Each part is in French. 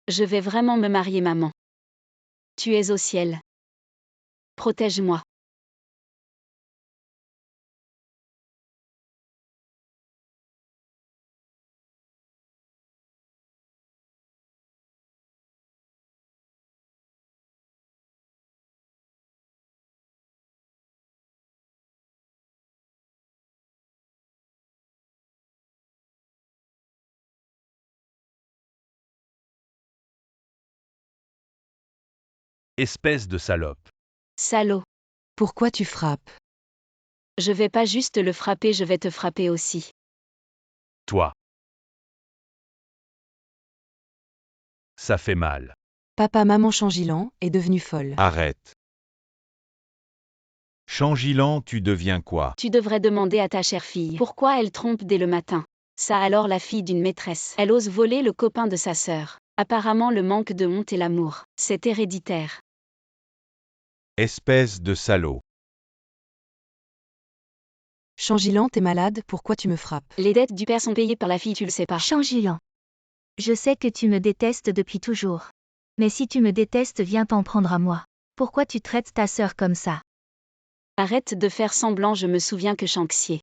Je vais vraiment me marier, maman. Tu es au ciel. Protège-moi. Espèce de salope. Salaud. Pourquoi tu frappes? Je vais pas juste le frapper, je vais te frapper aussi. Toi. Ça fait mal. Papa maman Changilan est devenue folle. Arrête. Changilan, tu deviens quoi? Tu devrais demander à ta chère fille pourquoi elle trompe dès le matin. Ça alors la fille d'une maîtresse. Elle ose voler le copain de sa sœur. Apparemment le manque de honte et l'amour, c'est héréditaire. Espèce de salaud. Changilan, t'es malade, pourquoi tu me frappes? Les dettes du père sont payées par la fille, tu le sais pas. Changilan. Je sais que tu me détestes depuis toujours. Mais si tu me détestes, viens t'en prendre à moi. Pourquoi tu traites ta sœur comme ça? Arrête de faire semblant, je me souviens que Shanxier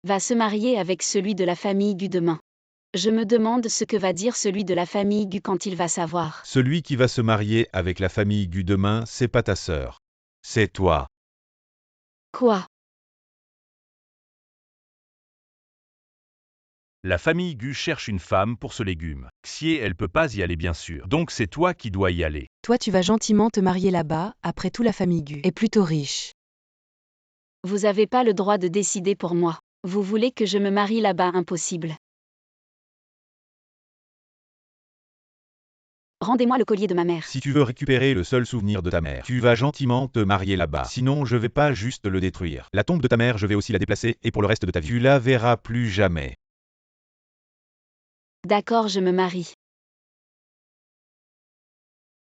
va se marier avec celui de la famille Gu demain. Je me demande ce que va dire celui de la famille Gu quand il va savoir. Celui qui va se marier avec la famille Gu demain, c'est pas ta sœur. C'est toi. Quoi? La famille Gu cherche une femme pour ce légume. Xie, elle peut pas y aller bien sûr. Donc c'est toi qui dois y aller. Toi tu vas gentiment te marier là-bas, après tout la famille Gu est plutôt riche. Vous avez pas le droit de décider pour moi. Vous voulez que je me marie là-bas, impossible. Rendez-moi le collier de ma mère. Si tu veux récupérer le seul souvenir de ta mère, tu vas gentiment te marier là-bas. Sinon, je vais pas juste le détruire. La tombe de ta mère, je vais aussi la déplacer, et pour le reste de ta vie, tu la verras plus jamais. D'accord, je me marie.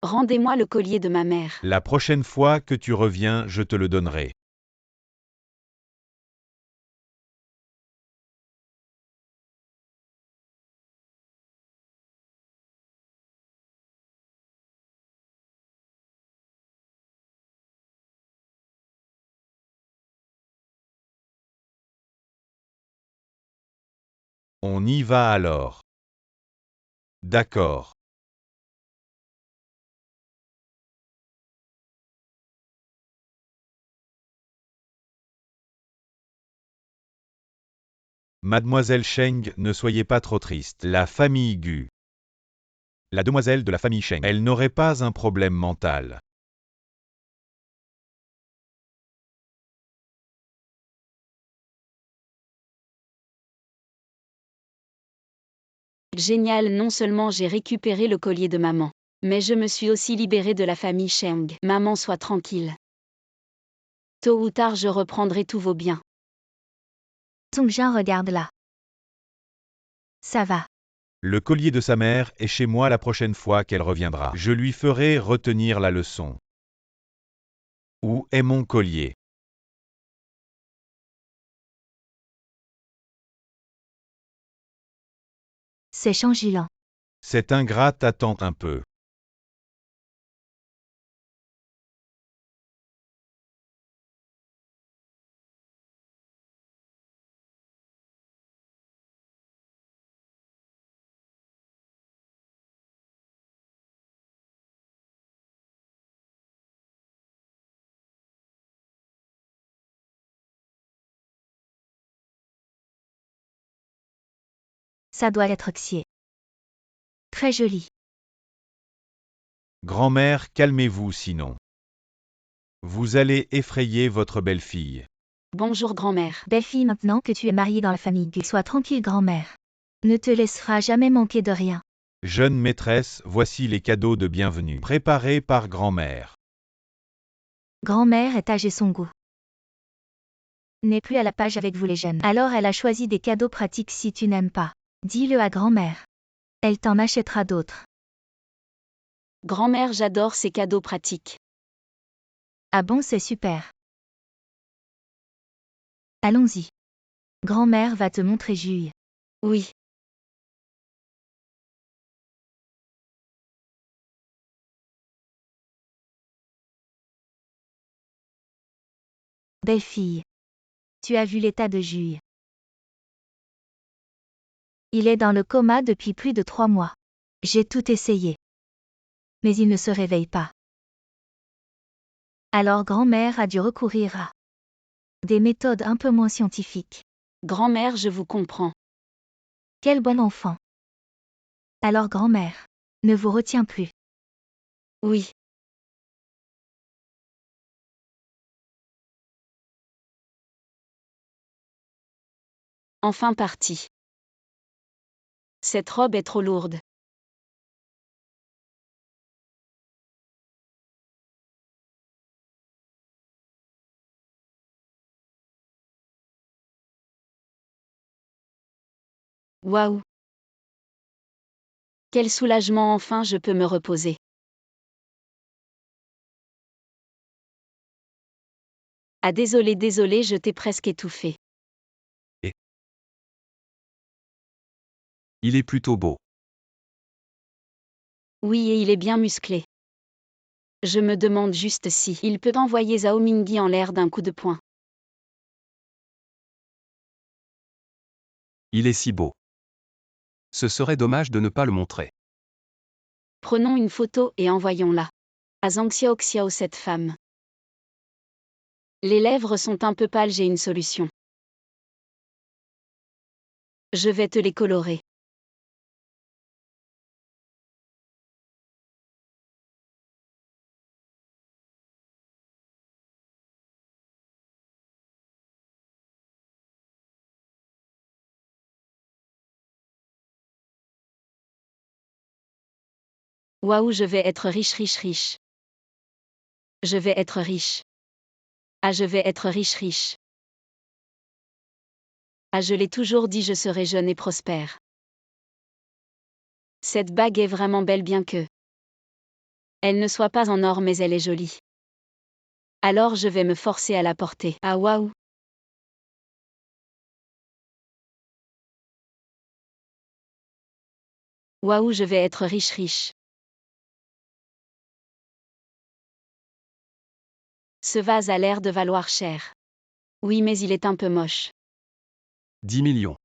Rendez-moi le collier de ma mère. La prochaine fois que tu reviens, je te le donnerai. On y va alors. D'accord. Mademoiselle Sheng, ne soyez pas trop triste. La famille Gu. La demoiselle de la famille Sheng. Elle n'aurait pas un problème mental. Génial, non seulement j'ai récupéré le collier de maman, mais je me suis aussi libérée de la famille Sheng. Maman, sois tranquille. Tôt ou tard, je reprendrai tous vos biens. Zongjian, regarde là. Ça va. Le collier de sa mère est chez moi la prochaine fois qu'elle reviendra. Je lui ferai retenir la leçon. Où est mon collier? C'est Changilan. Cette ingrate attend un peu. Ça doit être Xie. Très joli. Grand-mère, calmez-vous sinon. Vous allez effrayer votre belle-fille. Bonjour grand-mère. Belle-fille, maintenant que tu es mariée dans la famille Gu, sois tranquille, grand-mère. Ne te laissera jamais manquer de rien. Jeune maîtresse, voici les cadeaux de bienvenue, préparés par grand-mère. Grand-mère est âgée son goût. N'est plus à la page avec vous les jeunes. Alors elle a choisi des cadeaux pratiques. Si tu n'aimes pas, dis-le à grand-mère. Elle t'en achètera d'autres. Grand-mère, j'adore ces cadeaux pratiques. Ah bon, c'est super. Allons-y. Grand-mère va te montrer Juille. Oui. Belle-fille. Tu as vu l'état de Jules. Il est dans le coma depuis plus de 3 mois. J'ai tout essayé. Mais il ne se réveille pas. Alors grand-mère a dû recourir à des méthodes un peu moins scientifiques. Grand-mère, je vous comprends. Quel bon enfant. Alors grand-mère ne vous retient plus. Oui. Enfin parti. Cette robe est trop lourde. Waouh. Quel soulagement, enfin je peux me reposer. Ah désolé, je t'ai presque étouffé. Il est plutôt beau. Oui, et il est bien musclé. Je me demande juste si il peut envoyer Zhao Mingyi en l'air d'un coup de poing. Il est si beau. Ce serait dommage de ne pas le montrer. Prenons une photo et envoyons-la à Zhang Xiaoxiao, cette femme. Les lèvres sont un peu pâles, j'ai une solution. Je vais te les colorer. Waouh, je vais être riche. Je vais être riche. Ah, je vais être riche. Ah, je l'ai toujours dit, je serai jeune et prospère. Cette bague est vraiment belle, bien que elle ne soit pas en or, mais elle est jolie. Alors je vais me forcer à la porter. Ah waouh. Waouh, je vais être riche. Ce vase a l'air de valoir cher. Oui, mais il est un peu moche. 10 millions.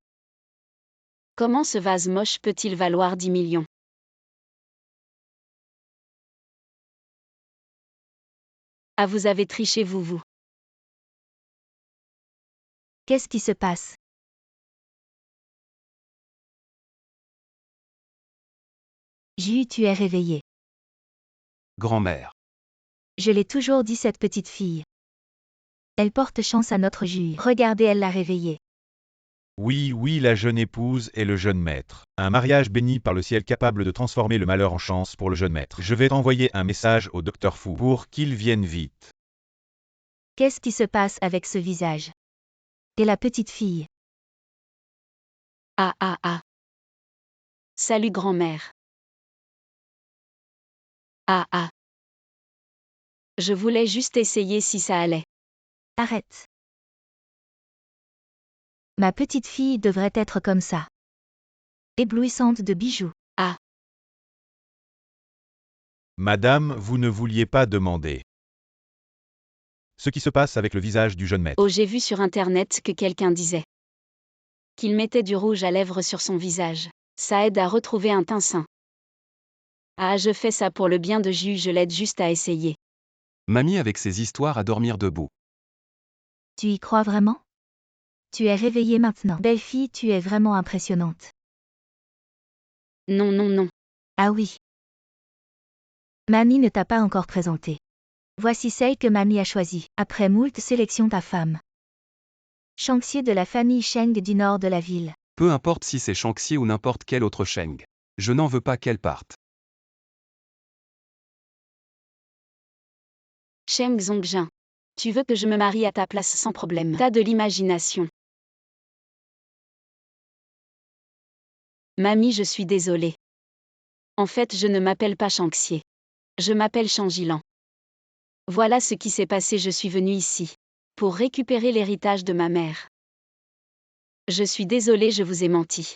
Comment ce vase moche peut-il valoir 10 millions? Ah, vous avez triché, vous. Qu'est-ce qui se passe? Jules, tu es réveillée. Grand-mère. Je l'ai toujours dit, cette petite fille. Elle porte chance à notre Jules. Regardez, elle l'a réveillée. Oui, la jeune épouse et le jeune maître. Un mariage béni par le ciel capable de transformer le malheur en chance pour le jeune maître. Je vais envoyer un message au docteur Fu pour qu'il vienne vite. Qu'est-ce qui se passe avec ce visage? Et la petite fille? Ah. Salut, grand-mère. Ah. Je voulais juste essayer si ça allait. Arrête. Ma petite fille devrait être comme ça. Éblouissante de bijoux. Ah. Madame, vous ne vouliez pas demander ce qui se passe avec le visage du jeune maître. Oh, j'ai vu sur internet que quelqu'un disait qu'il mettait du rouge à lèvres sur son visage. Ça aide à retrouver un teint sain. Ah, je fais ça pour le bien de Jules, je l'aide juste à essayer. Mamie avec ses histoires à dormir debout. Tu y crois vraiment? Tu es réveillée maintenant. Belle fille, tu es vraiment impressionnante. Non. Ah oui. Mamie ne t'a pas encore présentée. Voici celle que Mamie a choisie, après moult sélections, ta femme. Shangxie de la famille Sheng du nord de la ville. Peu importe si c'est Shangxi ou n'importe quel autre Sheng. Je n'en veux pas qu'elle parte. Sheng Zongjin. Tu veux que je me marie à ta place sans problème. T'as de l'imagination. Mamie, je suis désolée. En fait, je ne m'appelle pas Shangxie. Je m'appelle Shangjilan. Voilà ce qui s'est passé, je suis venue ici pour récupérer l'héritage de ma mère. Je suis désolée, je vous ai menti.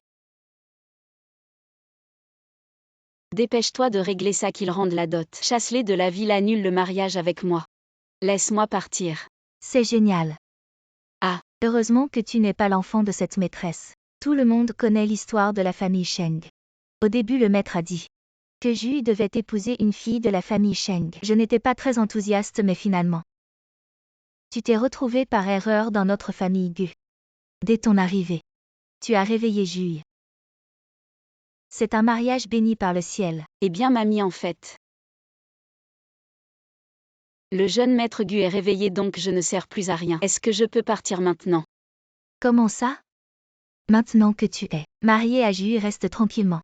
Dépêche-toi de régler ça, qu'ils rendent la dot. Chasse-les de la ville, annule le mariage avec moi. Laisse-moi partir. C'est génial. Ah. Heureusement que tu n'es pas l'enfant de cette maîtresse. Tout le monde connaît l'histoire de la famille Sheng. Au début, le maître a dit que Jui devait épouser une fille de la famille Sheng. Je n'étais pas très enthousiaste, mais finalement, tu t'es retrouvé par erreur dans notre famille Gu. Dès ton arrivée, tu as réveillé Jui. C'est un mariage béni par le ciel. Eh bien, mamie, en fait. Le jeune maître Gu est réveillé, donc je ne sers plus à rien. Est-ce que je peux partir maintenant? Comment ça? Maintenant que tu es marié à Jui, reste tranquillement.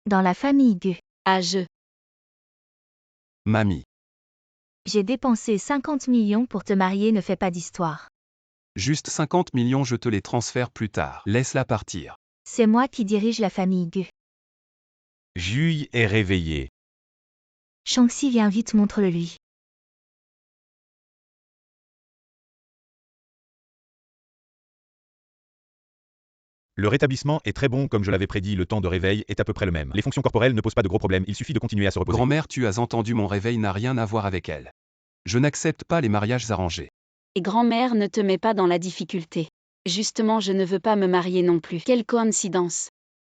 Dans la famille Gu. Ah, Mamie. J'ai dépensé 50 millions pour te marier, ne fais pas d'histoire. Juste 50 millions, je te les transfère plus tard. Laisse-la partir. C'est moi qui dirige la famille Gu. Jui est réveillé. Shang-Chi, viens vite, montre-le lui. Le rétablissement est très bon, comme je l'avais prédit, le temps de réveil est à peu près le même. Les fonctions corporelles ne posent pas de gros problèmes, il suffit de continuer à se reposer. Grand-mère, tu as entendu, mon réveil n'a rien à voir avec elle. Je n'accepte pas les mariages arrangés. Et grand-mère, ne te mets pas dans la difficulté. Justement, je ne veux pas me marier non plus. Quelle coïncidence.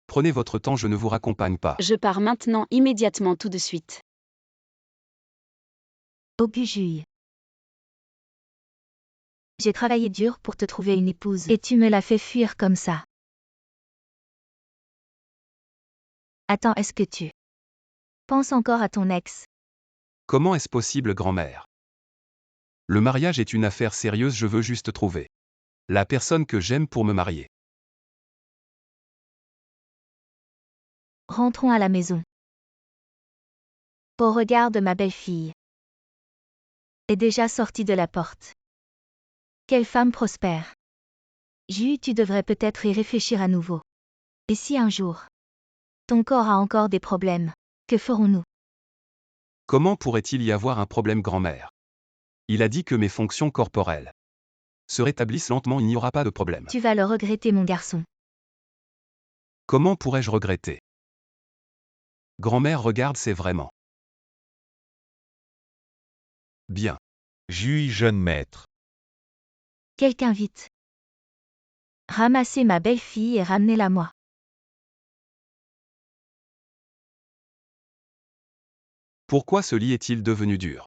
Prenez votre temps, je ne vous raccompagne pas. Je pars maintenant, immédiatement, tout de suite. Oh Gu Jui. J'ai travaillé dur pour te trouver une épouse et tu me l'as fait fuir comme ça. Attends, est-ce que tu penses encore à ton ex? Comment est-ce possible, grand-mère? Le mariage est une affaire sérieuse, je veux juste trouver la personne que j'aime pour me marier. Rentrons à la maison. Oh, regarde, ma belle-fille est déjà sortie de la porte. Quelle femme prospère. Jui, tu devrais peut-être y réfléchir à nouveau. Et si un jour ton corps a encore des problèmes, que ferons-nous? Comment pourrait-il y avoir un problème, grand-mère? Il a dit que mes fonctions corporelles se rétablissent lentement, il n'y aura pas de problème. Tu vas le regretter, mon garçon. Comment pourrais-je regretter? Grand-mère, regarde, c'est vraiment bien. Jui, jeune maître. Quelqu'un vite. Ramassez ma belle-fille et ramenez-la moi. Pourquoi ce lit est-il devenu dur?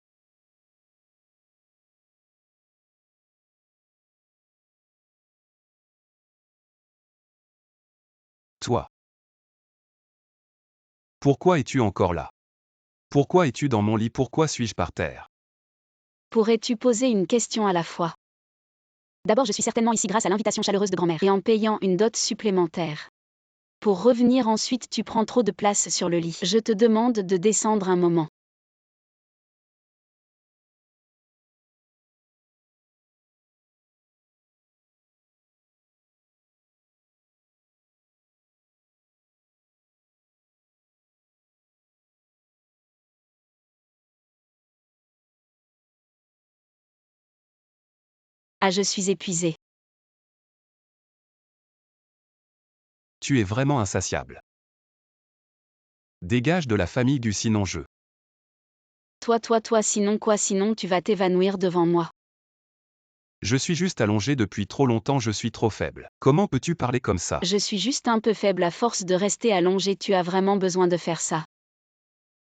Toi. Pourquoi es-tu encore là? Pourquoi es-tu dans mon lit? Pourquoi suis-je par terre? Pourrais-tu poser une question à la fois? D'abord, je suis certainement ici grâce à l'invitation chaleureuse de grand-mère et en payant une dot supplémentaire. Pour revenir ensuite, tu prends trop de place sur le lit. Je te demande de descendre un moment. Ah, je suis épuisée. Tu es vraiment insatiable. Dégage de la famille Gu, sinon je... Toi, sinon quoi? Sinon tu vas t'évanouir devant moi. Je suis juste allongé depuis trop longtemps, je suis trop faible. Comment peux-tu parler comme ça? Je suis juste un peu faible à force de rester allongé, tu as vraiment besoin de faire ça.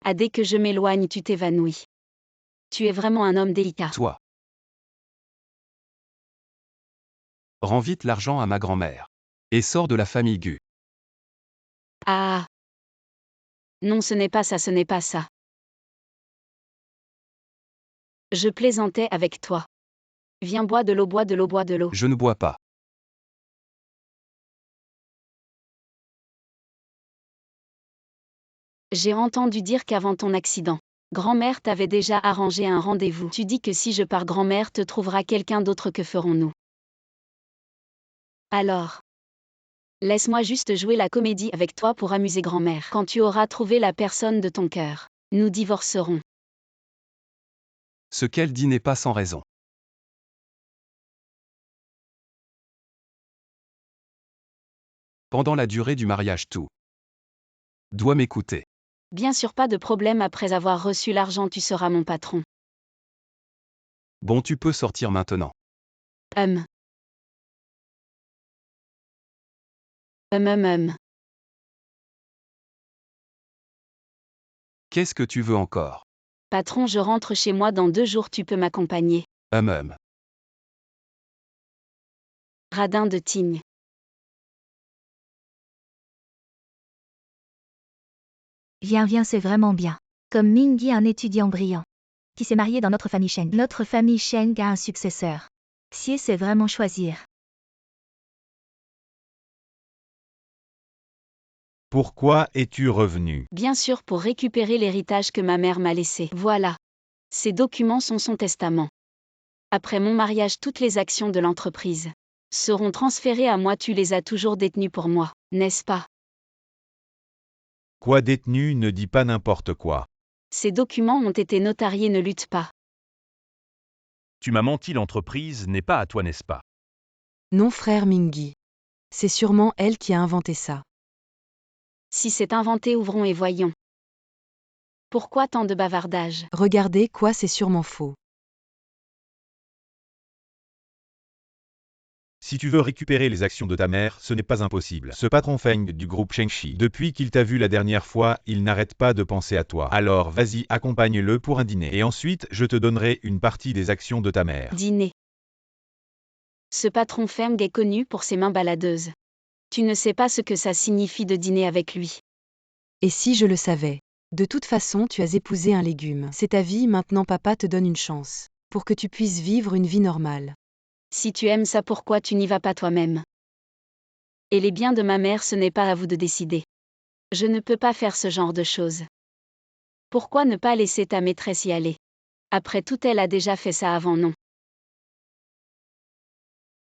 Ah, dès que je m'éloigne, tu t'évanouis. Tu es vraiment un homme délicat. Toi. Rends vite l'argent à ma grand-mère. Et sors de la famille Gu. Ah. Non, ce n'est pas ça, ce n'est pas ça. Je plaisantais avec toi. Viens, bois de l'eau, bois de l'eau, bois de l'eau. Je ne bois pas. J'ai entendu dire qu'avant ton accident, grand-mère t'avait déjà arrangé un rendez-vous. Tu dis que si je pars, grand-mère te trouvera quelqu'un d'autre, que ferons-nous? Alors, laisse-moi juste jouer la comédie avec toi pour amuser grand-mère. Quand tu auras trouvé la personne de ton cœur, nous divorcerons. Ce qu'elle dit n'est pas sans raison. Pendant la durée du mariage, tout doit m'écouter. Bien sûr, pas de problème, après avoir reçu l'argent, tu seras mon patron. Bon, tu peux sortir maintenant. Hum. Hum. Qu'est-ce que tu veux encore? Patron, je rentre chez moi dans 2 jours, tu peux m'accompagner. Hum. Radin de Tignes. Viens, c'est vraiment bien. Comme Mingy, un étudiant brillant. Qui s'est marié dans notre famille Sheng. Notre famille Sheng a un successeur. Xie sait vraiment choisir. Pourquoi es-tu revenu? Bien sûr, pour récupérer l'héritage que ma mère m'a laissé. Voilà. Ces documents sont son testament. Après mon mariage, toutes les actions de l'entreprise seront transférées à moi. Tu les as toujours détenues pour moi, n'est-ce pas? Quoi détenu, ne dis pas n'importe quoi. Ces documents ont été notariés, ne lutte pas. Tu m'as menti, l'entreprise n'est pas à toi, n'est-ce pas? Non, frère Mingy. C'est sûrement elle qui a inventé ça. Si c'est inventé, ouvrons et voyons. Pourquoi tant de bavardage? Regardez quoi, c'est sûrement faux. Si tu veux récupérer les actions de ta mère, ce n'est pas impossible. Ce patron Feng du groupe Shengxi, depuis qu'il t'a vu la dernière fois, il n'arrête pas de penser à toi. Alors vas-y, accompagne-le pour un dîner. Et ensuite, je te donnerai une partie des actions de ta mère. Dîner. Ce patron Feng est connu pour ses mains baladeuses. Tu ne sais pas ce que ça signifie de dîner avec lui. Et si je le savais? De toute façon, tu as épousé un légume. C'est ta vie, maintenant papa te donne une chance. Pour que tu puisses vivre une vie normale. Si tu aimes ça, pourquoi tu n'y vas pas toi-même? Et les biens de ma mère, ce n'est pas à vous de décider. Je ne peux pas faire ce genre de choses. Pourquoi ne pas laisser ta maîtresse y aller? Après tout, elle a déjà fait ça avant, non?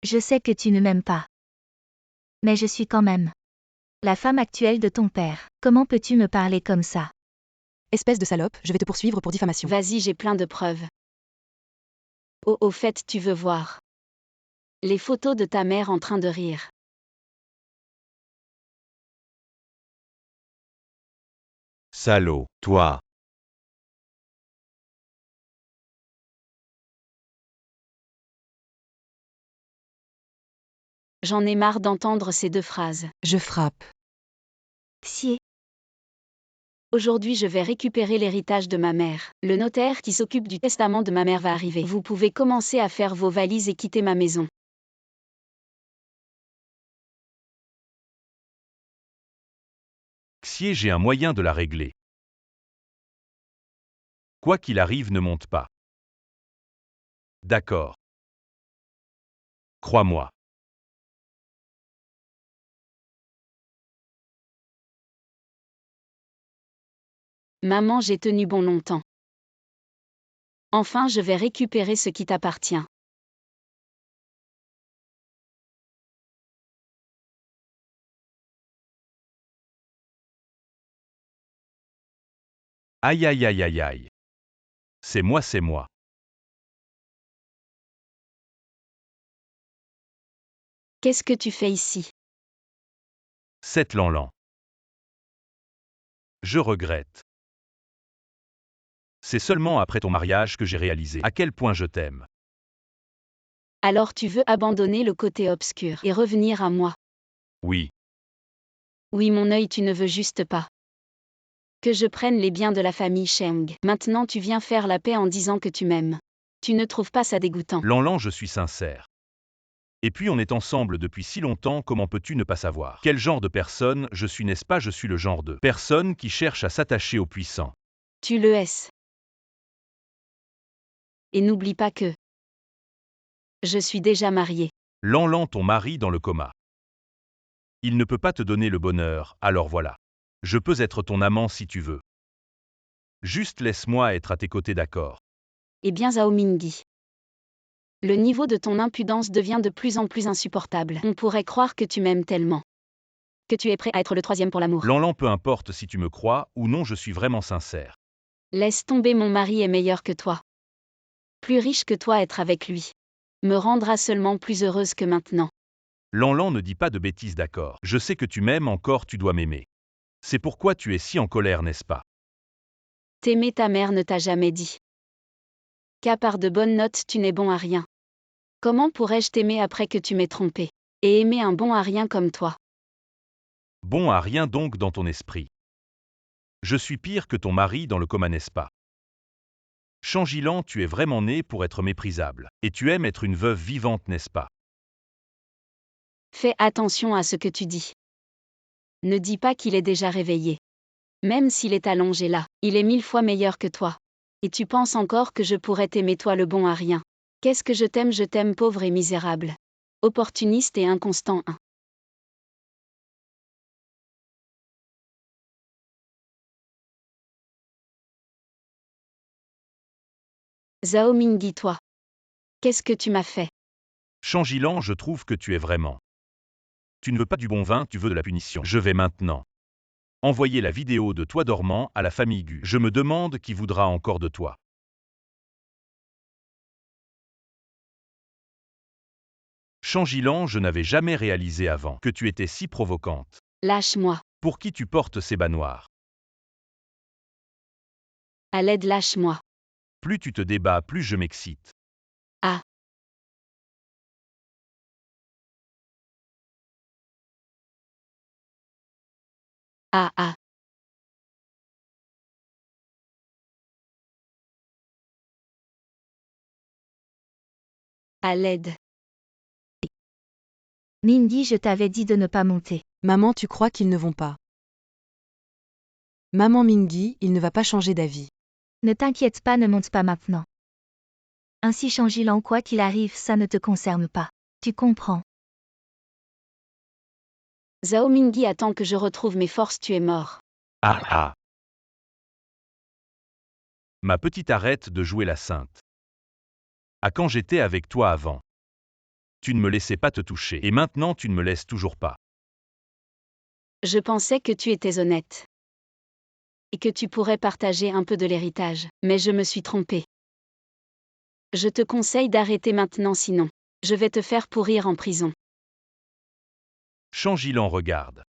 Je sais que tu ne m'aimes pas. Mais je suis quand même la femme actuelle de ton père. Comment peux-tu me parler comme ça? Espèce de salope, je vais te poursuivre pour diffamation. Vas-y, j'ai plein de preuves. Oh, au fait, tu veux voir les photos de ta mère en train de rire. Salaud, toi. J'en ai marre d'entendre ces 2 phrases. Je frappe. Xie, Aujourd'hui, je vais récupérer l'héritage de ma mère. Le notaire qui s'occupe du testament de ma mère va arriver. Vous pouvez commencer à faire vos valises et quitter ma maison. Xie, j'ai un moyen de la régler. Quoi qu'il arrive, ne monte pas. D'accord. Crois-moi. Maman, j'ai tenu bon longtemps. Enfin, je vais récupérer ce qui t'appartient. Aïe aïe aïe aïe aïe. C'est moi, c'est moi. Qu'est-ce que tu fais ici? 7 Lanlan. Je regrette. C'est seulement après ton mariage que j'ai réalisé à quel point je t'aime. Alors tu veux abandonner le côté obscur et revenir à moi? Oui, Oui, mon œil, tu ne veux juste pas que je prenne les biens de la famille Sheng. Maintenant tu viens faire la paix en disant que tu m'aimes. Tu ne trouves pas ça dégoûtant? Lanlan, je suis sincère. Et puis on est ensemble depuis si longtemps, comment peux-tu ne pas savoir quel genre de personne je suis, n'est-ce pas? Je suis le genre de personne qui cherche à s'attacher aux puissants. Tu le es. Et n'oublie pas que je suis déjà mariée. Lanlan, ton mari dans le coma. Il ne peut pas te donner le bonheur, alors voilà. Je peux être ton amant si tu veux. Juste laisse-moi être à tes côtés, d'accord? Eh bien, Zhao Mingyi. Le niveau de ton impudence devient de plus en plus insupportable. On pourrait croire que tu m'aimes tellement que tu es prêt à être le 3e pour l'amour. Lanlan, peu importe si tu me crois ou non, je suis vraiment sincère. Laisse tomber, mon mari est meilleur que toi. Plus riche que toi, être avec lui me rendra seulement plus heureuse que maintenant. Lanlan, ne dis pas de bêtises, d'accord? Je sais que tu m'aimes encore, tu dois m'aimer. C'est pourquoi tu es si en colère, n'est-ce pas? T'aimer, ta mère ne t'a jamais dit Qu'à part de bonnes notes tu n'es bon à rien. Comment pourrais-je t'aimer après que tu m'aies trompé? Et aimer un bon à rien comme toi? Bon à rien donc dans ton esprit. Je suis pire que ton mari dans le coma, n'est-ce pas? Changilan, tu es vraiment né pour être méprisable. Et tu aimes être une veuve vivante, n'est-ce pas? Fais attention à ce que tu dis. Ne dis pas qu'il est déjà réveillé. Même s'il est allongé là, il est 1000 fois meilleur que toi. Et tu penses encore que je pourrais t'aimer toi le bon à rien? Qu'est-ce que je t'aime pauvre et misérable. Opportuniste et inconstant. Zhao Mingyi, toi. Qu'est-ce que tu m'as fait? Changilan, je trouve que tu es vraiment. Tu ne veux pas du bon vin, tu veux de la punition. Je vais maintenant envoyer la vidéo de toi dormant à la famille Gu. Je me demande qui voudra encore de toi. Changilan, je n'avais jamais réalisé avant que tu étais si provocante. Lâche-moi. Pour qui tu portes ces bas noirs? À l'aide, lâche-moi. Plus tu te débats, plus je m'excite. Ah. Ah ah. À l'aide. Mindy, je t'avais dit de ne pas monter. Maman, tu crois qu'ils ne vont pas? Maman Mingyi, il ne va pas changer d'avis. Ne t'inquiète pas, ne monte pas maintenant. Ainsi Changilan, quoi qu'il arrive, ça ne te concerne pas. Tu comprends? Zhao Mingyi, attends que je retrouve mes forces, tu es mort. Ah ah. Ma petite, arrête de jouer la sainte. À quand j'étais avec toi avant? Tu ne me laissais pas te toucher et maintenant tu ne me laisses toujours pas. Je pensais que tu étais honnête. Et que tu pourrais partager un peu de l'héritage, mais je me suis trompée. Je te conseille d'arrêter maintenant, sinon, je vais te faire pourrir en prison. Changilan, regarde.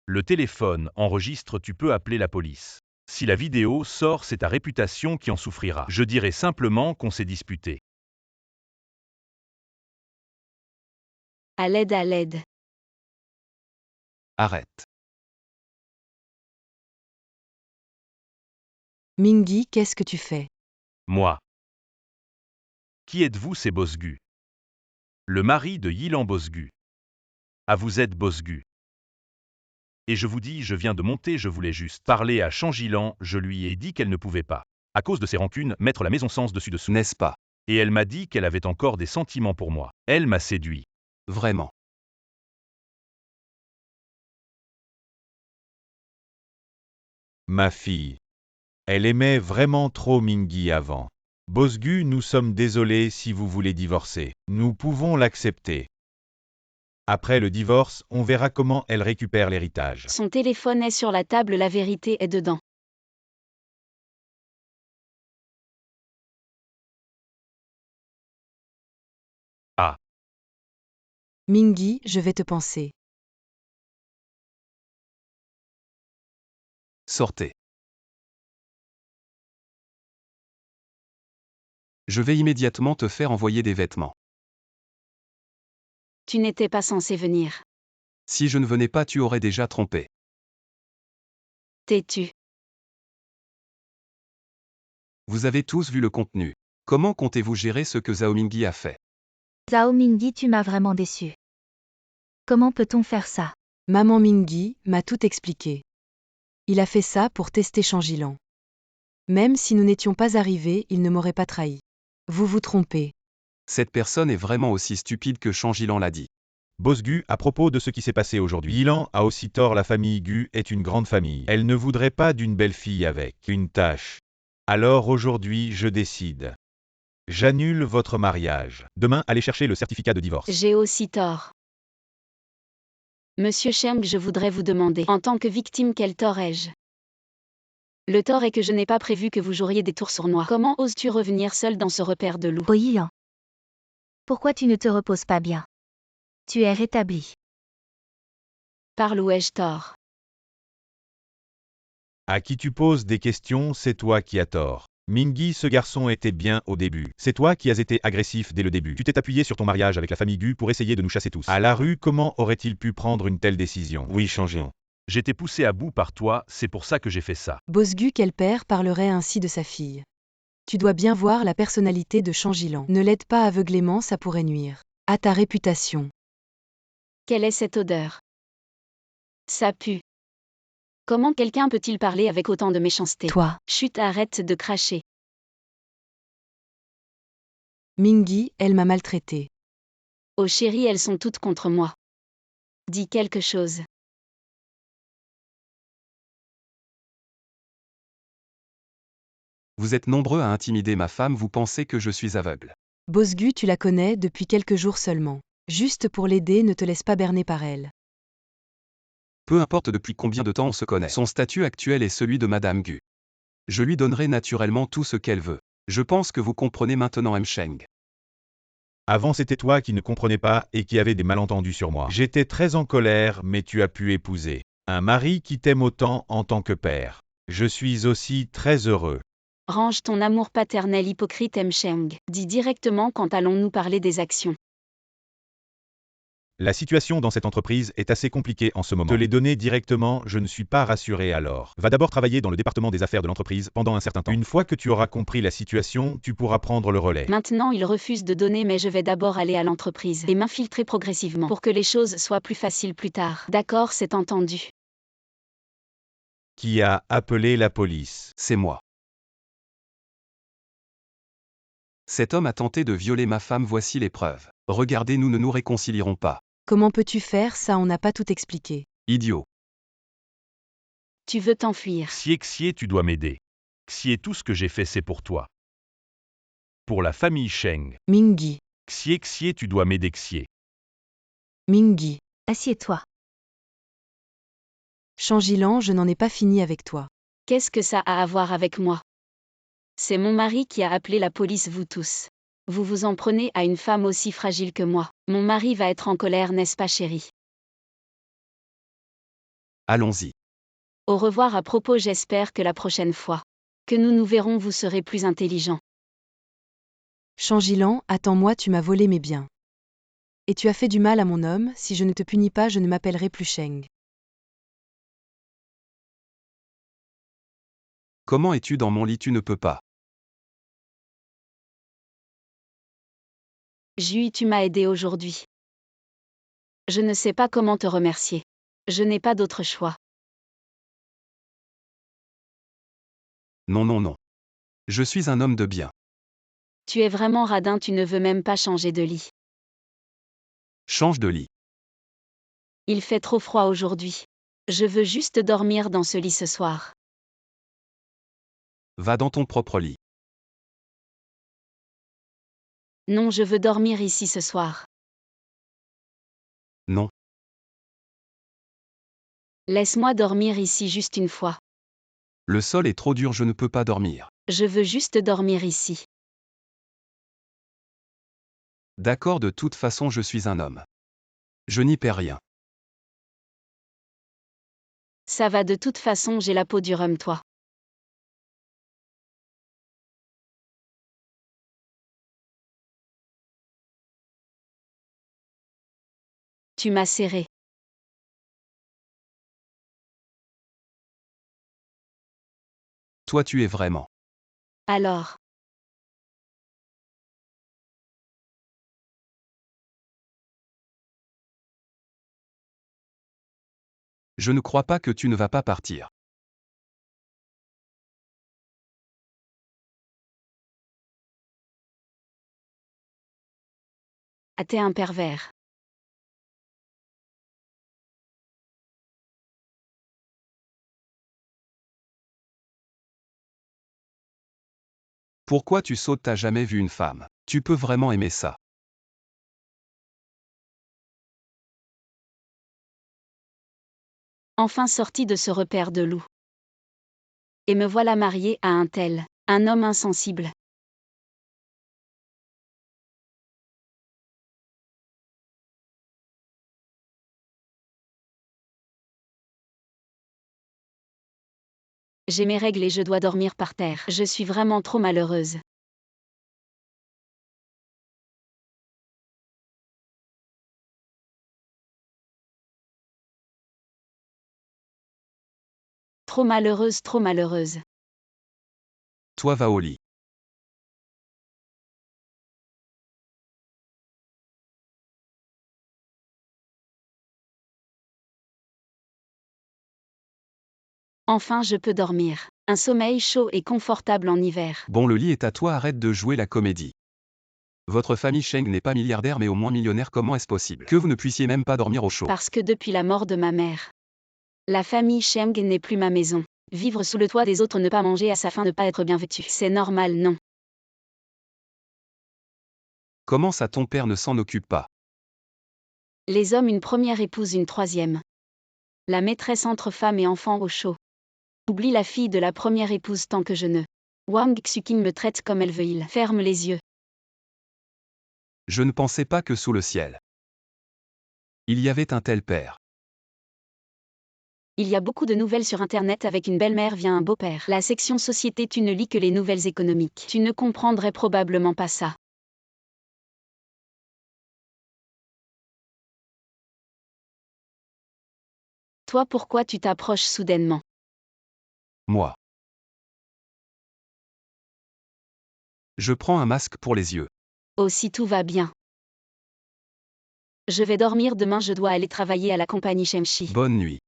Le téléphone enregistre, tu peux appeler la police. Si la vidéo sort, c'est ta réputation qui en souffrira. Je dirai simplement qu'on s'est disputé. À l'aide, à l'aide. Arrête. Mingyi, qu'est-ce que tu fais? Moi. Qui êtes-vous, ces Bosgu? Le mari de Yilan Bosgu. Ah, vous êtes Bosgu. Et je vous dis, je viens de monter, je voulais juste parler à Changilan, je lui ai dit qu'elle ne pouvait pas, à cause de ses rancunes, mettre la maison sens dessus dessous. N'est-ce pas? Et elle m'a dit qu'elle avait encore des sentiments pour moi. Elle m'a séduit. Vraiment. Ma fille. Elle aimait vraiment trop Mingyi avant. Bosgu, nous sommes désolés si vous voulez divorcer. Nous pouvons l'accepter. Après le divorce, on verra comment elle récupère l'héritage. Son téléphone est sur la table, la vérité est dedans. Ah. Mingyi, je vais te penser. Sortez. Je vais immédiatement te faire envoyer des vêtements. Tu n'étais pas censé venir. Si je ne venais pas, tu aurais déjà trompé. T'es-tu? Vous avez tous vu le contenu. Comment comptez-vous gérer ce que Zhao Mingyi a fait? Zhao Mingyi, tu m'as vraiment déçu. Comment peut-on faire ça? Maman Mingyi m'a tout expliqué. Il a fait ça pour tester Changilan. Même si nous n'étions pas arrivés, il ne m'aurait pas trahi. Vous vous trompez. Cette personne est vraiment aussi stupide que Changilan l'a dit. Bosgu, à propos de ce qui s'est passé aujourd'hui. Yilan a aussi tort, la famille Gu est une grande famille. Elle ne voudrait pas d'une belle fille avec une tâche. Alors aujourd'hui, je décide. J'annule votre mariage. Demain, allez chercher le certificat de divorce. J'ai aussi tort. Monsieur Cheng, je voudrais vous demander, en tant que victime, quel tort ai-je? Le tort est que je n'ai pas prévu que vous joueriez des tours sournois. Comment oses-tu revenir seul dans ce repère de loups? Yilan. Pourquoi tu ne te reposes pas bien? Tu es rétabli. Parle ou ai-je tort? À qui tu poses des questions, c'est toi qui as tort. Mingi, ce garçon était bien au début. C'est toi qui as été agressif dès le début. Tu t'es appuyé sur ton mariage avec la famille Gu pour essayer de nous chasser tous. À la rue, comment aurait-il pu prendre une telle décision? Oui, Changilan. J'étais poussé à bout par toi, c'est pour ça que j'ai fait ça. Bosgu, quel père parlerait ainsi de sa fille? Tu dois bien voir la personnalité de Changilan. Ne l'aide pas aveuglément, ça pourrait nuire à ta réputation. Quelle est cette odeur? Ça pue. Comment quelqu'un peut-il parler avec autant de méchanceté? Toi, Chut, arrête de cracher. Mingi, elle m'a maltraité. Oh chérie, elles sont toutes contre moi. Dis quelque chose. Vous êtes nombreux à intimider ma femme, vous pensez que je suis aveugle. Bosgu, tu la connais depuis quelques jours seulement. Juste pour l'aider, ne te laisse pas berner par elle. Peu importe depuis combien de temps on se connaît. Son statut actuel est celui de Madame Gu. Je lui donnerai naturellement tout ce qu'elle veut. Je pense que vous comprenez maintenant Msheng. Avant, c'était toi qui ne comprenais pas et qui avais des malentendus sur moi. J'étais très en colère, mais tu as pu épouser un mari qui t'aime autant en tant que père. Je suis aussi très heureux. Range ton amour paternel hypocrite Msheng. Dis directement quand allons-nous parler des actions. La situation dans cette entreprise est assez compliquée en ce moment. Te les donner directement, je ne suis pas rassuré alors. Va d'abord travailler dans le département des affaires de l'entreprise pendant un certain temps. Une fois que tu auras compris la situation, tu pourras prendre le relais. Maintenant il refuse de donner mais je vais d'abord aller à l'entreprise et m'infiltrer progressivement pour que les choses soient plus faciles plus tard. D'accord, c'est entendu. Qui a appelé la police? C'est moi. Cet homme a tenté de violer ma femme, voici les preuves. Regardez, nous ne nous réconcilierons pas. Comment peux-tu faire ça? On n'a pas tout expliqué. Idiot. Tu veux t'enfuir. Xie, tu dois m'aider. Xie, tout ce que j'ai fait, c'est pour toi. Pour la famille Sheng. Mingi, Xie, tu dois m'aider, Xie. Mingi. Assieds-toi. Changilan, je n'en ai pas fini avec toi. Qu'est-ce que ça a à voir avec moi? C'est mon mari qui a appelé la police, vous tous. Vous vous en prenez à une femme aussi fragile que moi. Mon mari va être en colère, n'est-ce pas chérie? Allons-y. Au revoir à propos, j'espère que la prochaine fois que nous nous verrons vous serez plus intelligent. Changilan, attends-moi, tu m'as volé mes biens. Et tu as fait du mal à mon homme, si je ne te punis pas, je ne m'appellerai plus Sheng. Comment es-tu dans mon lit? Tu ne peux pas. Jui, tu m'as aidé aujourd'hui. Je ne sais pas comment te remercier. Je n'ai pas d'autre choix. Non, non, non. Je suis un homme de bien. Tu es vraiment radin, tu ne veux même pas changer de lit. Change de lit. Il fait trop froid aujourd'hui. Je veux juste dormir dans ce lit ce soir. Va dans ton propre lit. Non, je veux dormir ici ce soir. Non. Laisse-moi dormir ici juste une fois. Le sol est trop dur, je ne peux pas dormir. Je veux juste dormir ici. D'accord, de toute façon, je suis un homme. Je n'y perds rien. Ça va, de toute façon, j'ai la peau du rhum, toi. Tu m'as serré. Toi, tu es vraiment. Alors. Je ne crois pas que tu ne vas pas partir. Ah, t'es un pervers. Pourquoi tu sautes? T'as jamais vu une femme? Tu peux vraiment aimer ça. Enfin sorti de ce repère de loup. Et me voilà mariée à un tel, un homme insensible. J'ai mes règles et je dois dormir par terre. Je suis vraiment trop malheureuse. Trop malheureuse, trop malheureuse. Toi va au lit. Enfin je peux dormir. Un sommeil chaud et confortable en hiver. Bon, le lit est à toi, arrête de jouer la comédie. Votre famille Cheng n'est pas milliardaire mais au moins millionnaire, comment est-ce possible que vous ne puissiez même pas dormir au chaud? Parce que depuis la mort de ma mère, la famille Cheng n'est plus ma maison. Vivre sous le toit des autres, ne pas manger à sa faim, ne pas être bien vêtu. C'est normal, non? Comment ça, ton père ne s'en occupe pas? Les hommes, une première épouse, une troisième. La maîtresse entre femme et enfant au chaud. Oublie la fille de la première épouse tant que je ne. Wang Xuqing me traite comme elle veut, il ferme les yeux. Je ne pensais pas que sous le ciel il y avait un tel père. Il y a beaucoup de nouvelles sur Internet. Avec une belle-mère vient un beau-père. La section société, tu ne lis que les nouvelles économiques. Tu ne comprendrais probablement pas ça. Toi, pourquoi tu t'approches soudainement? Moi. Je prends un masque pour les yeux. Oh, si tout va bien. Je vais dormir demain, je dois aller travailler à la compagnie Shemshi. Bonne nuit.